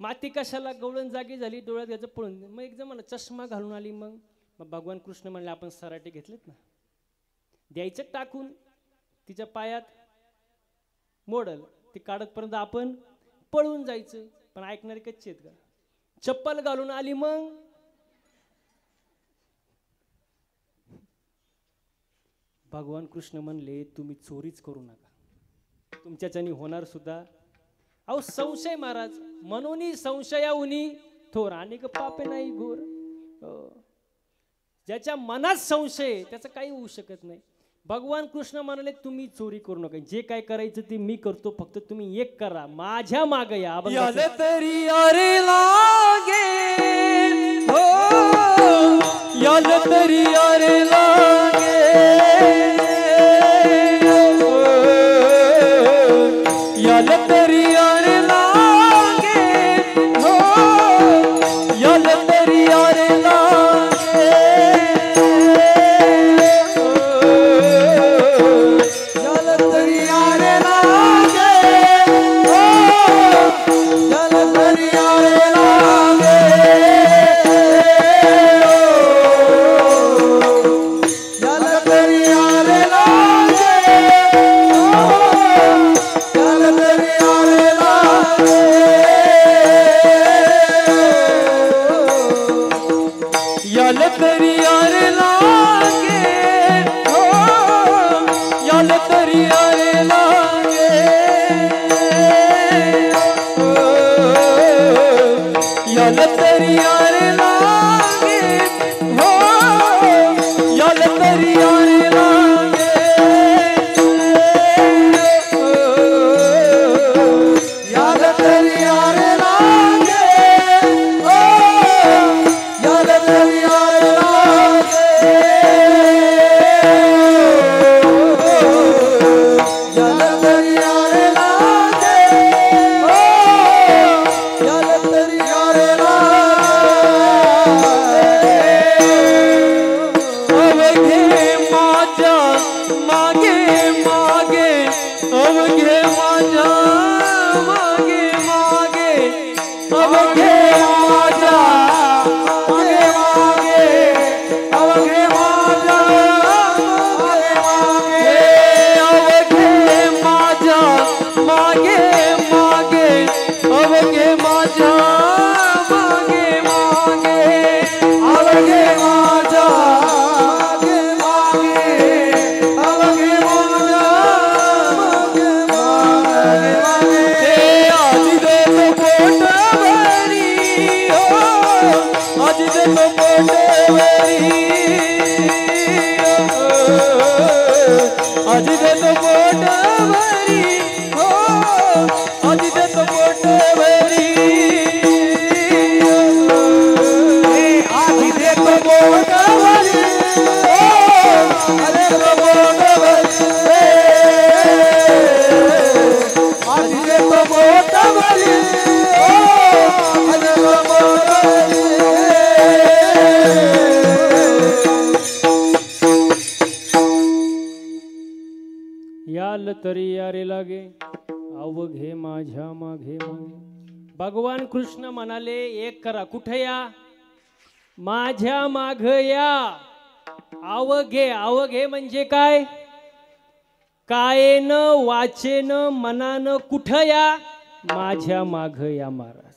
माती कशाला गवळण जागी झाली डोळ्यात याचं पळून मग एक जण मला चष्मा घालून आली मग भगवान कृष्ण म्हणले आपण सराटे घेतलेत ना द्यायचं टाकून तिच्या पायात मोडल ती काढतपर्यंत आपण पळून जायचं पण ऐकणारे कच्चे आहेत का चप्पल घालून आली मग भगवान कृष्ण म्हणले तुम्ही चोरीच करू नका तुमच्याच्यानी होणार सुद्धा. अहो संशय महाराज, म्हणून संशयाहुनी थोर अनेक पापे नाही घोर. ज्याच्या मनात संशय त्याचं काही होऊ शकत नाही. भगवान कृष्ण म्हणाले तुम्ही चोरी करू नका, जे काय करायचं ते मी करतो, फक्त तुम्ही एक करा, माझ्या मागे या.
याले तरी अरे लागे हो, याले तरी अरे लागे हो, याले तरी अरे लागे हो, याले तरी अरे लागे हो, याले तरी अरे लागे हो, याले तरी अरे लागे याले तरी अरे लागे हो, याले तरी अरे लागे याले तरी अरे लागे हो, याले तरी अरे लागे हो, याले तरी अरे लागे हो, याले तरी अरे लागे हो, याले तरी अरे लागे हो, याले तरी अरे लागे याले तरी अरे लागे हो, याले तरी अरे लागे माझ्या मागे मागे अवघे माझ्या मागे मागे अवघे माझ्या मागे मागे अवघे माझ्या मागे मागे अवघे माझ्या मागे मागे अवघे माझ्या मागे मागे अवघे माझ्या मागे मागे अवघे माझ्या मागे मागे मागे आज देतो पोटभरी हो, आज देतो पोटभरी हो, आज देतो पोटभरी हो, आज देतो पोटभरी हो, आज देतो पोटभरी हो, आज देतो पोटभरी आज देतो पोटभरी हो, आज देतो पोटभरी
याल तरी यारे लागे अवघे माझ्या मागे मागे. भगवान कृष्ण म्हणाले एक करा, कुठे या, माझ्या माग या. अवघे, अवघे म्हणजे काय, कायेन वाचेन मनानं कुठं या, माझ्या माग या महाराज.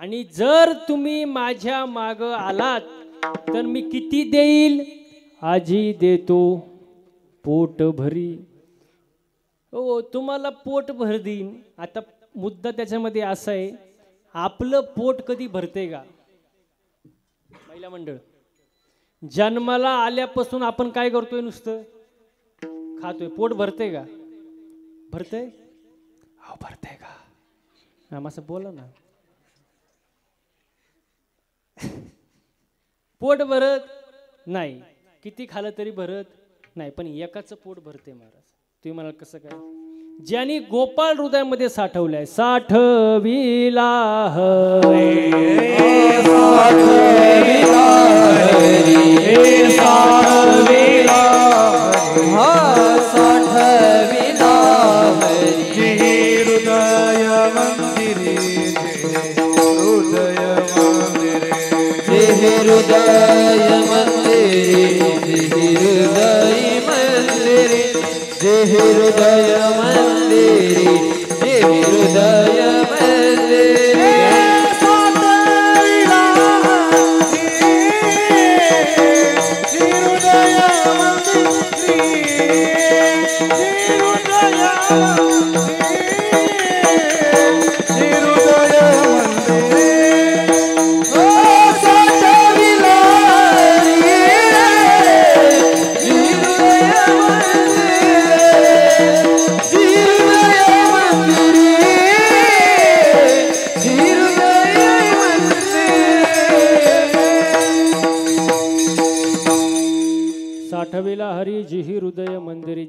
आणि जर तुम्ही माझ्या माग आलात तर मी किती देईल, आजी देतो पोट भरी. हो तुम्हाला पोट भर देईन. आता मुद्दा त्याच्यामध्ये असा आहे, आपलं पोट कधी भरते का महिला मंडळ. जन्माला आल्यापासून आपण काय करतोय, नुसतं खातोय, पोट भरते का, भरते हो भरते का, असं बोला ना. पोट भरत नाही, किती खाल्लं तरी भरत नाही, पण एकाचं पोट भरते महाराज. तुम्ही म्हणाल कसं काय, ज्यांनी गोपाळ हृदयामध्ये साठवलंय, साठविला हरी साठविला हरी साठविला
हा साठविला हरी हृदय मंदिरे हृदय मंदिरे हृदय मंदिरे हृदय मंदिरे हृदय मंदिरे हृदय मंदिरे साठविला हृदय मंदिरे हृदय मंदिरे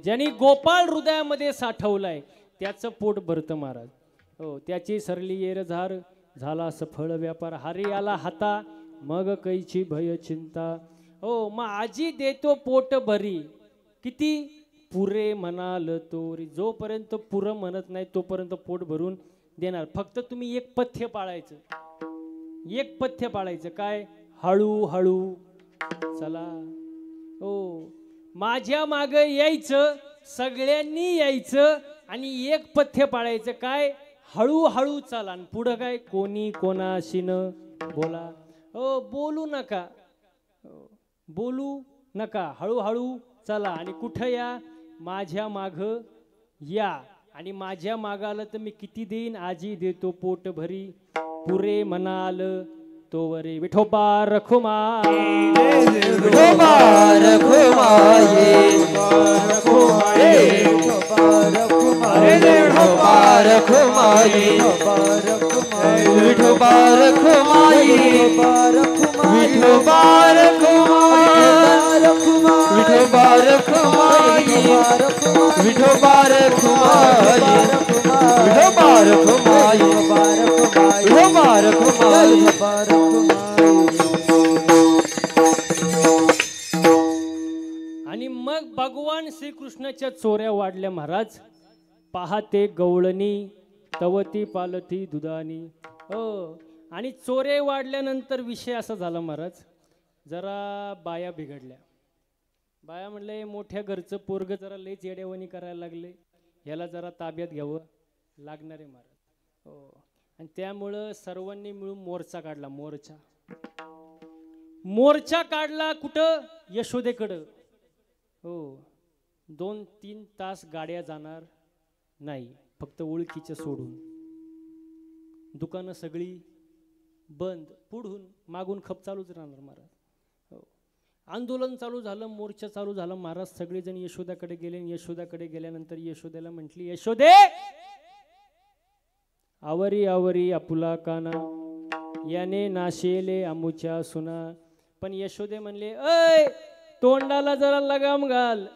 ज्यांनी गोपाळ हृदयामध्ये साठवलाय त्याचं पोट भरतं महाराज. हो, त्याची सरली येर झार झाला सफळ व्यापार. हरी आला हाता मग कैची भय चिंता. हो, मग आजी देतो पोट भरी किती पुरे म्हणाल तोरी. जोपर्यंत पुरं म्हणत नाही तोपर्यंत पोट भरून देणार. फक्त तुम्ही एक पथ्य पाळायचं. एक पथ्य पाळायचं काय? हळूहळू चला. हो, माझ्या माग यायचं, सगळ्यांनी यायचं आणि एक पथ्य पाळायचं काय? हळूहळू चला. आणि पुढं काय? कोणी कोणाशी न बोला. हो, बोलू नका, बोलू नका. हळूहळू चला. आणि कुठं या? माझ्या माग या. आणि माझ्या मागाला तर मी किती देईन? आजी देतो पोट भरी पुरे म्हणाल तोवरे. विठोबा रखुमाई,
विठोबा रखुमाई, विठोबा रखुमाई, विठोबा रखुमाई, विठोबा रखुमाई, विठोबा रखुमाई, विठोबा रखुमाई, विठोबा रखुमाई, विठोबा रखुमाई, विठोबा रखुमाई.
आणि मग भगवान श्रीकृष्णाच्या चोऱ्या वाढल्या महाराज. पाहते गवळणी तवती पालती दुधानी. हो, आणि चोरे वाढल्यानंतर विषय असा झाला महाराज, जरा बाया बिघडल्या. बाया म्हणले मोठ्या घरचं पोरग जरा लयच येडेवणी करायला लागले, ह्याला जरा ताब्यात घ्यावं लागणार आहे महाराज. हो, आणि त्यामुळं सर्वांनी मिळून मोर्चा काढला. मोर्चा काढला कुठं? यशोदेकडं. हो, 2-3 तास गाड्या जाणार नाही, फक्त ओळखीच्या सोडून. दुकानं सगळी बंद. पुढून मागून खप चालूच राहणार महाराज. हो, आंदोलन चालू झालं, मोर्चा चालू झाला महाराज. सगळेजण यशोदाकडे गेले. यशोदाकडे गेल्यानंतर यशोदेला म्हटली, यशोदे आवरी आवरी आपुला काना, याने नाशेले आमुच्या सुना. पण यशोदे म्हणले, अय तोंडाला जरा लगाम घाल,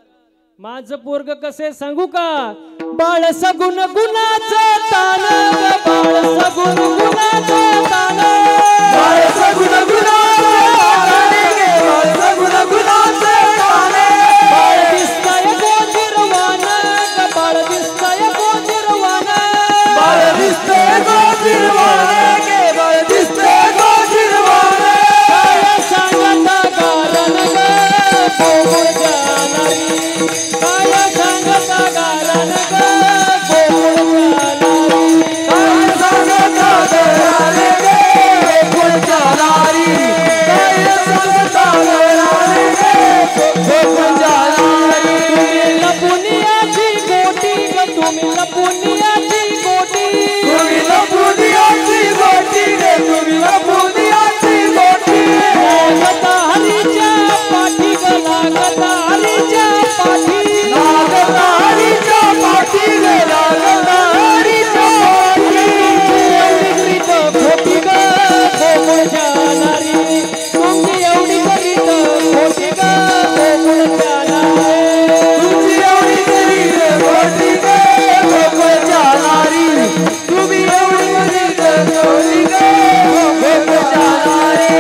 माझं पोरग कसे सांगू का? बाळ सगुण गुणाचं तान, बाळ सगुण गुणाचं तान,
बाळ सगुण गुणाचं तान, बाळ सगुण गुणाचं तान,
बाळ दिसतंय गोंधीरवान, बाळ दिसतंय गोंधीरवान,
बाळ दिसतंय गोंधीरवान, बाळ दिसतंय गोंधीरवान.
काय सांगता कारण ग गोकुळ जाणारी, काय सांगता कारण ग गोकुळ जाणारी,
काय सांगता घराणे गे गोकुळ जाणारी, काय सांगता घराणे गे गोकुळ जाणारी.
तुम्ही लपुनियाची गोटी ग, तुम्ही लपुनियाची गोटी,
तुम्ही लपुनियाची गोटी गे, तुम्ही लपुनियाची गोटी.
लागता हरीच्या पाठी ग, लागता हरीच्या पाठी,
लागता हरीच्या पाठी गे, लागता हरीच्या पाठी.
एवढी करीत खोटी ग गोकुळ जाणारी, तुमची एवढी करीत खोटी ग गोकुळ जाणारी.
तुमची एवढी करी रे गोटी गे गोकुळ जाणारी, तुम्ही एवढी करी रे गोटी गे गोकुळ जाणारी.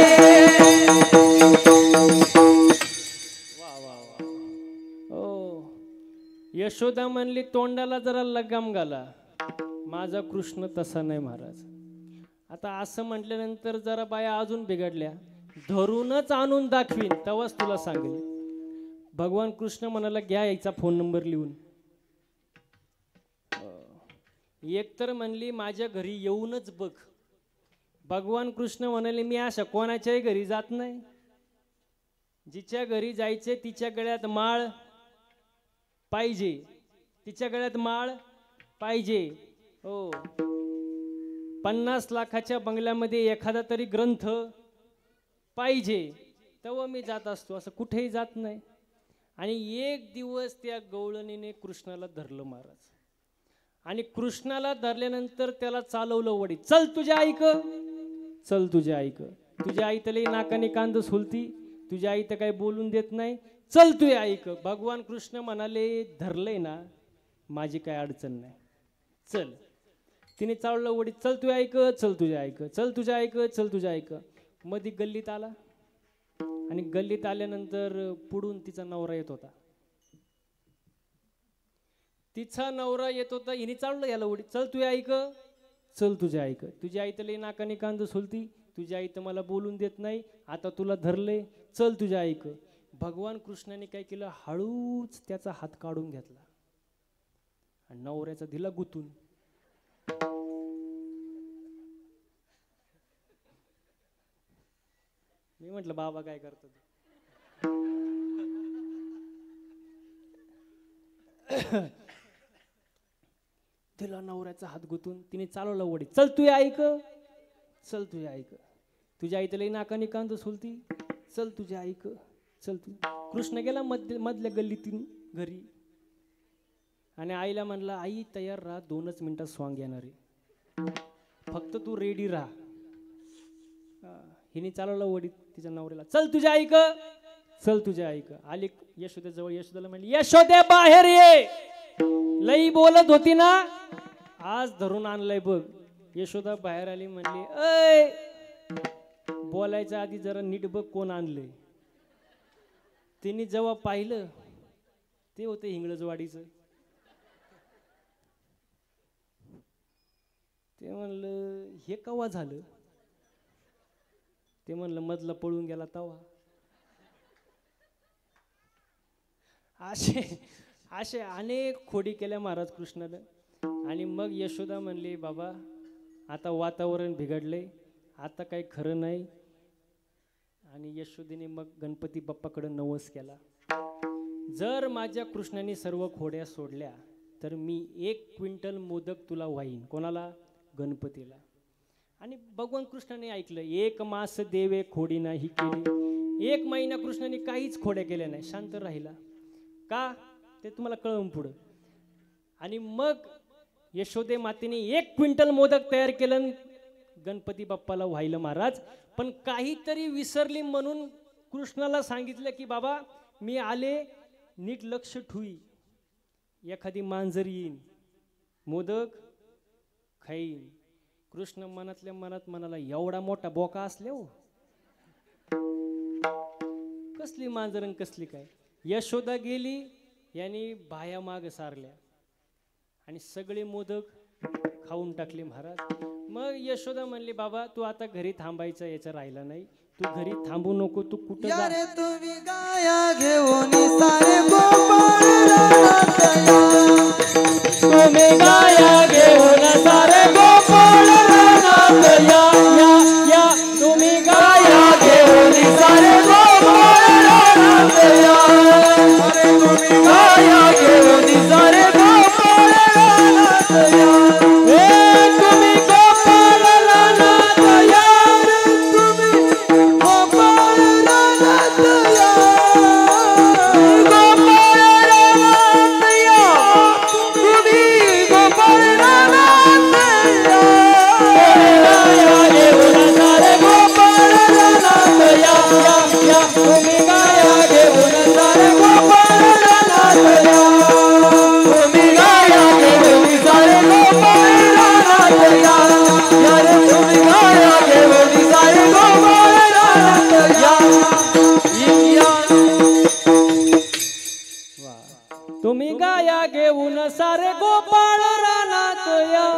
हो, यशोदा म्हणली तोंडाला जरा लगाम घाला, माझा कृष्ण तसा नाही महाराज. आता असं म्हटल्यानंतर जरा बाया अजून बिघडल्या. धरूनच आणून दाखवीन तेव्हाच तुला सांगेल. भगवान कृष्ण म्हणाला, घ्या याचा फोन नंबर लिहून. एक तर म्हणली माझ्या घरी येऊनच बघ. भगवान कृष्ण म्हणाले, मी अशा कोणाच्याही घरी जात नाही. जिच्या घरी जायचे तिच्या गळ्यात माळ पाहिजे, तिच्या गळ्यात माळ पाहिजे. हो, 50 लाखाच्या बंगल्यामध्ये एखादा तरी ग्रंथ पाहिजे, तेव्हा मी जात असतो, असं कुठेही जात नाही. आणि एक दिवस त्या गवळणीने कृष्णाला धरलं महाराज. आणि कृष्णाला धरल्यानंतर त्याला चालवलं वडी. चल तुझ्या ऐक, चल तुझ्या ऐक. तुझ्या आई तरी नाकाने कांद सुलती, तुझ्या आई तर काही बोलून देत नाही. चल तू ऐक. भगवान कृष्ण म्हणाले धरलंय ना माझी काय अडचण नाही, चल. तिने चालवलं वडीत, चल तू ऐक, चल तुझ्या ऐक, चल तुझ्या ऐक, चल तुझ्या ऐक. मध्ये गल्लीत आला आणि गल्लीत आल्यानंतर पुढून तिचा नवरा येत होता. तिचा नवरा येत होता, हिने चालवलं याला वडीत, चल तू ऐक, चल तुझ्या ऐक. तुझी आई तर लई नाकाने कांद सोलती, तुझी आई तर मला बोलून देत नाही, आता तुला धरले, चल तुझ्या ऐक. भगवान कृष्णाने काय केलं, हळूच त्याचा हात काढून घेतला आणि नवऱ्याचा दिला गुतून. मी म्हटलं बाबा काय करतो. तिला नवऱ्याचा हात गुतून तिने चालवलं वडीत, चल तू ऐक, चल तुझ्या ऐक. तुझ्या आई लई नाकाने कांद सोलती, चल तुझ्या ऐक, चल तू. कृष्ण गेला मधल्या गल्लीतून घरी आणि आईला म्हणला, आई तयार राहा, 2च मिनिटात स्वांग येणार आहे, फक्त तू रेडी राहा. हिने चालवलं वडीत तिच्या नवऱ्याला, चल तुझ्या ऐक, चल तुझ्या ऐक. आली यशोदेजवळ, यशोदेला म्हणली, यशोदे बाहेर ये, लई बोलत होती ना, आज धरून आणलंय बघ. यशोदा बाहेर आली, म्हणली, ऐ बोलायच्या आधी जरा नीट बघ कोण आणलंय. तिने जेव्हा पाहिलं ते होतं हिंगळजवाडीचं. ते म्हणलं हे केव्हा झालं. ते म्हणलं मधला पळून गेला तवा. असे असे अनेक खोडी केल्या महाराज कृष्णानं. आणि मग यशोदा म्हणली, बाबा आता वातावरण बिघडले, आता काही खरं नाही. आणि यशोदेने मग गणपती बाप्पाकडे नवस केला, जर माझ्या कृष्णाने सर्व खोड्या सोडल्या तर मी 1 क्विंटल मोदक तुला वाहीन. कोणाला? गणपतीला. आणि भगवान कृष्णाने ऐकलं. 1 मास देवे खोडी नाही केली. 1 महिना कृष्णाने काहीच खोड्या केल्या नाही, शांत राहिला. का ते तुम्हाला कळवून पुढं. आणि मग यशोदे मातेने 1 क्विंटल मोदक तयार केलं, गणपती बाप्पाला व्हायला महाराज. पण काहीतरी विसरली म्हणून कृष्णाला सांगितलं की बाबा मी आले, नीट लक्ष ठुई, एखादी मांजर येईन, मोदक खाईन. कृष्ण मनातल्या मनात म्हणाला, एवढा मोठा बोका असले हो, कसली मांजर कसली काय. यशोदा गेली, यांनी बाया माग सारल्या आणि सगळे मोदक खाऊन टाकले महाराज. मग यशोदा म्हणली, बाबा तू आता घरी थांबायचं याचा राहिला नाही, तू घरी थांबू नको, तू कुठं जा.
रे तुम्ही गाया घेऊन सारे गोपाळ रानात या.
तुम्ही गाया घेऊन सारे गोपाळ रानात या, या या. तुम्ही गाया घेऊन सारे गोपाळ रानात या.
अरे तुम्ही गाया घेऊन सारे गोपाळ रानात या.
तुम्ही गोपाळ रानात या.
तुम्ही गोपाळ रानात या.
गोपाळ रानात या.
तुम्ही गोपाळ रानात या.
गाया घेऊन सारे गोपाळ रानात या, या या. तुम्ही गाया घेऊन सारे गोपाळ रानात या.
तुम्ही गाया घेऊन सारे गोपाळ रानात या. यारे तुम्ही गाया घेऊन सारे गोपाळ रानात या.
तुम्ही गाया घेऊन सारे गोपाळ रानात या.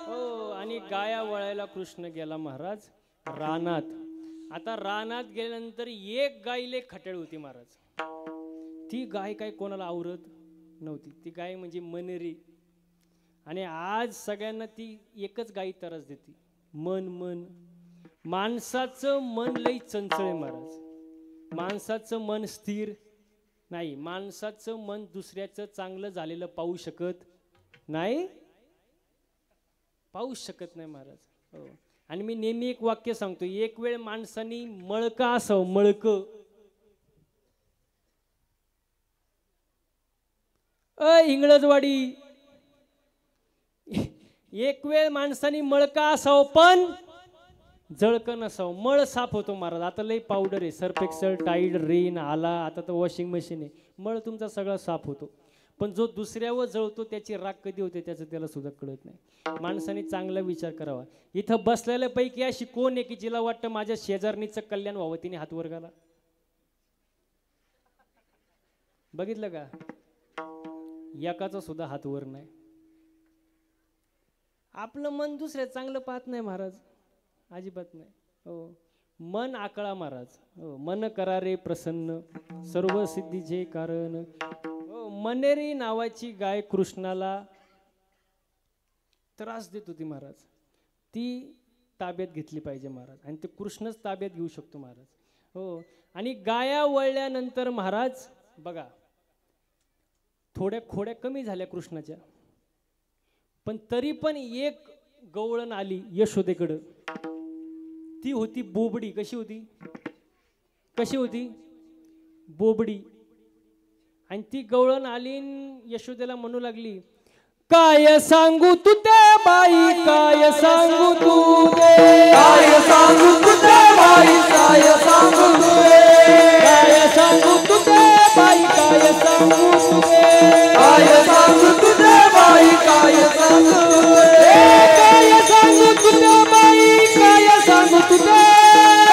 हो. आणि गाया वळायला कृष्ण गेला महाराज रानात. आता रानात गेल्यानंतर एक गायले खटेळ होती महाराज. ती गाय काय कोणाला आवरत नव्हती. ती गाय म्हणजे मनेरी. आणि आज सगळ्यांना ती एकच गाय त्रास देते, मन. मन माणसाचं मन लई चंचळ आहे महाराज. माणसाचं मन स्थिर नाही. माणसाचं मन दुसऱ्याचं चांगलं झालेलं पाहू शकत नाही, पाहू शकत नाही महाराज. हो. आणि मी नेहमी एक वाक्य सांगतो, एक वेळ माणसाने मळकं असावं, मळकं. हिंगळजवाडी, एक वेळ माणसाने मळका असावं पण जळकं नसावं, मळ साफ होतो महाराज. आता लई पावडर आहे, सर्फ एक्सेल, टाईड, रेन आला, आता तर वॉशिंग मशीन आहे, मळ तुमचा सगळा साफ होतो. पण जो दुसऱ्यावर जळतो त्याची राग कधी होते त्याचं त्याला सुद्धा कळत नाही. माणसाने चांगला विचार करावा. इथं बसलेल्या पैकी अशी कोण आहे की जिला वाटतं माझ्या शेजारणीचं कल्याण व्हावं, तिने हात वर घाला. बघितलं का? एकाचा सुद्धा हात वर नाही. आपलं मन दुसऱ्या चांगलं पाहत नाही महाराज, अजिबात नाही. हो, मन आकळा महाराज. हो, मन करारे प्रसन्न सर्व सिद्धीचे कारण. हो, मनेरी नावाची गाय कृष्णाला त्रास देत होती महाराज. ती ताब्यात घेतली पाहिजे महाराज, आणि ते कृष्णच ताब्यात घेऊ शकतो महाराज. हो, आणि गाया वळल्यानंतर महाराज बघा थोड्या खोड्या कमी झाल्या कृष्णाच्या, पण तरी पण एक गवळण आली यशोदेकडं. ती होती बोबडी. कशी होती? कशी होती? बोबडी. आणि ती गवळण आली यशोदेला म्हणू लागली, काय सांगू तू ते बाई, काय सांगू तू ते,
काय सांगू तुझे बाई, काय सांगू तुझे,
काय सांगू तू ते बाई, काय सांगू तू ते,
काय सांगू तुझे बाई, काय सांगू तुझे,
काय सांगू तू ते बाई, काय सांगू तू ते,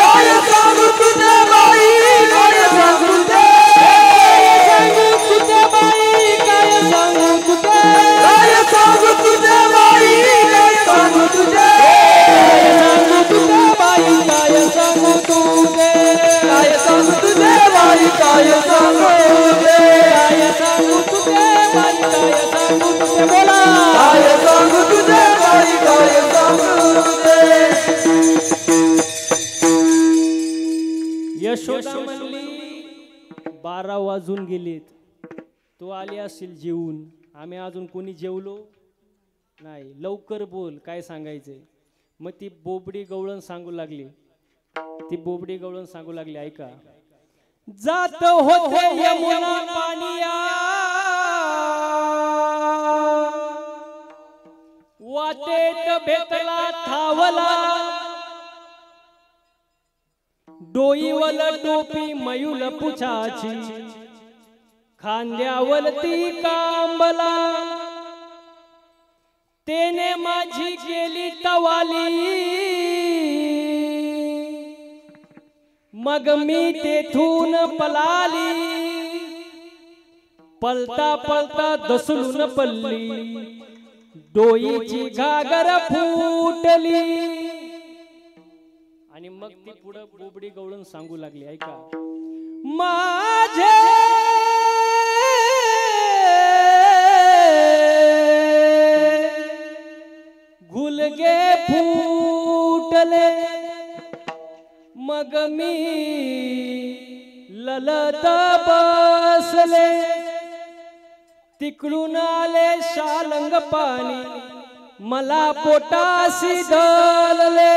काय सांगू तुझे बाई, काय सांगू तुझे,
सांगू तू ते बाई, काय सांगू तू ते,
काय सांगू तुझे बाई, काय सांगू तुझे,
सांगू तू ते बाई, काय सांगू तू ते,
काय सांगू तुझे बाई, काय सांगू तुझे,
काय सांगू तू ते बाई, काय सांगू तू ते. बोला,
काय सांगू तुझे बाई, काय सांगू तुझे.
यशोदा म्हणली 12 वाजून गेलेत, तो आली असेल जेवून, आम्ही अजून कोणी जेवलो नाही, लवकर बोल काय सांगायचंय. मग ती बोबडी गवळण सांगू लागली. ती बोबडी गवळण सांगू लागली, ऐका. जात होते यमुना पानिया, वाटेत भेटला थावला, डोईवल टोपी मयूल पुछाची, खांद्यावरती कांबला, तेने माझी गेली तवाली, मग मी तेथून पलाली, पलता पलता दसलून पल्ली, डोईची घागर फुटली. आणि मग ती पुढं बोबडी गवळण सांगू लागली, ऐका. माझे घुलगे फुटले, मग मी ललत बसले, तिकडून आले शालंग पाणी, मला पोटाशी धरले.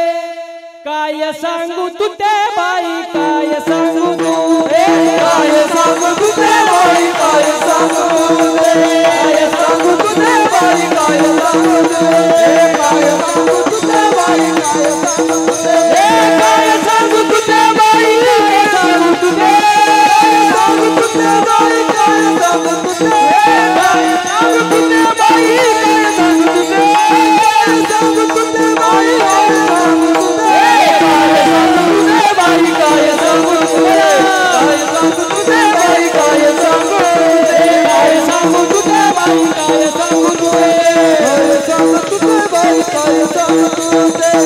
काय सांगू तू ते बाई, काय सांगू तू,
काय सांगू तुझे बाई, काय सांगू तुझे, काय सांगू तुझे बाई, काय सांगू तुझे, काय सांगू तुझे बाई, काय सांगू तुझे,
काय सांगू तू ते बाई, काय सांगू तू ते,
सांगू तुझे बाई, काय सांगू तुझे,
काय सांगू तू ते बाई, काय सांगू तू ते,
काय सांगू तुझे बाई, काय सांगू तुझे,
काय सांगू तू ते बाई, काय सांगू तू ते,
काय सांगू तुझे बाई, काय सांगू तुझे,
काय सांगू तू ते बाई, काय सांगू तू ते.
काय सांगू तुझे बाई, काय सांगू तुझे, काय सांगू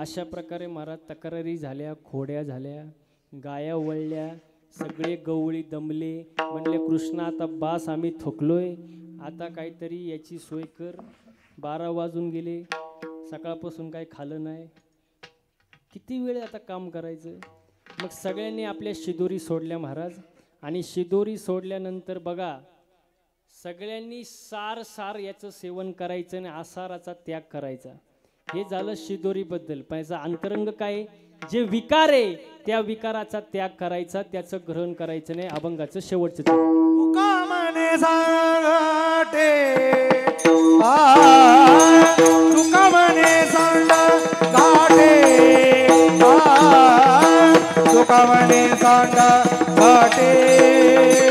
अशा प्रकारे महाराज तक्रारी झाल्या, खोड्या झाल्या, गाया वळल्या, सगळे गवळी दमले. म्हणले कृष्ण आता बास, आम्ही थकलोय, आता काहीतरी याची सोय कर. 12 वाजून गेले, सकाळपासून काही खाल्लं नाही, किती वेळ आता काम करायचं. मग सगळ्यांनी आपल्या शिदोरी सोडल्या महाराज. आणि शिदोरी सोडल्यानंतर बघा सगळ्यांनी सार सार याचं सेवन करायचं आणि आसाराचा त्याग करायचा. हे झालं शिदोरीबद्दल. पण याचा अंतरंग काय, जे विकार आहे त्या विकाराचा त्याग करायचा, त्याचं ग्रहण करायचं नाही. अभंगाचं शेवटचं
तुका म्हणे सांगटे सांगा घाटे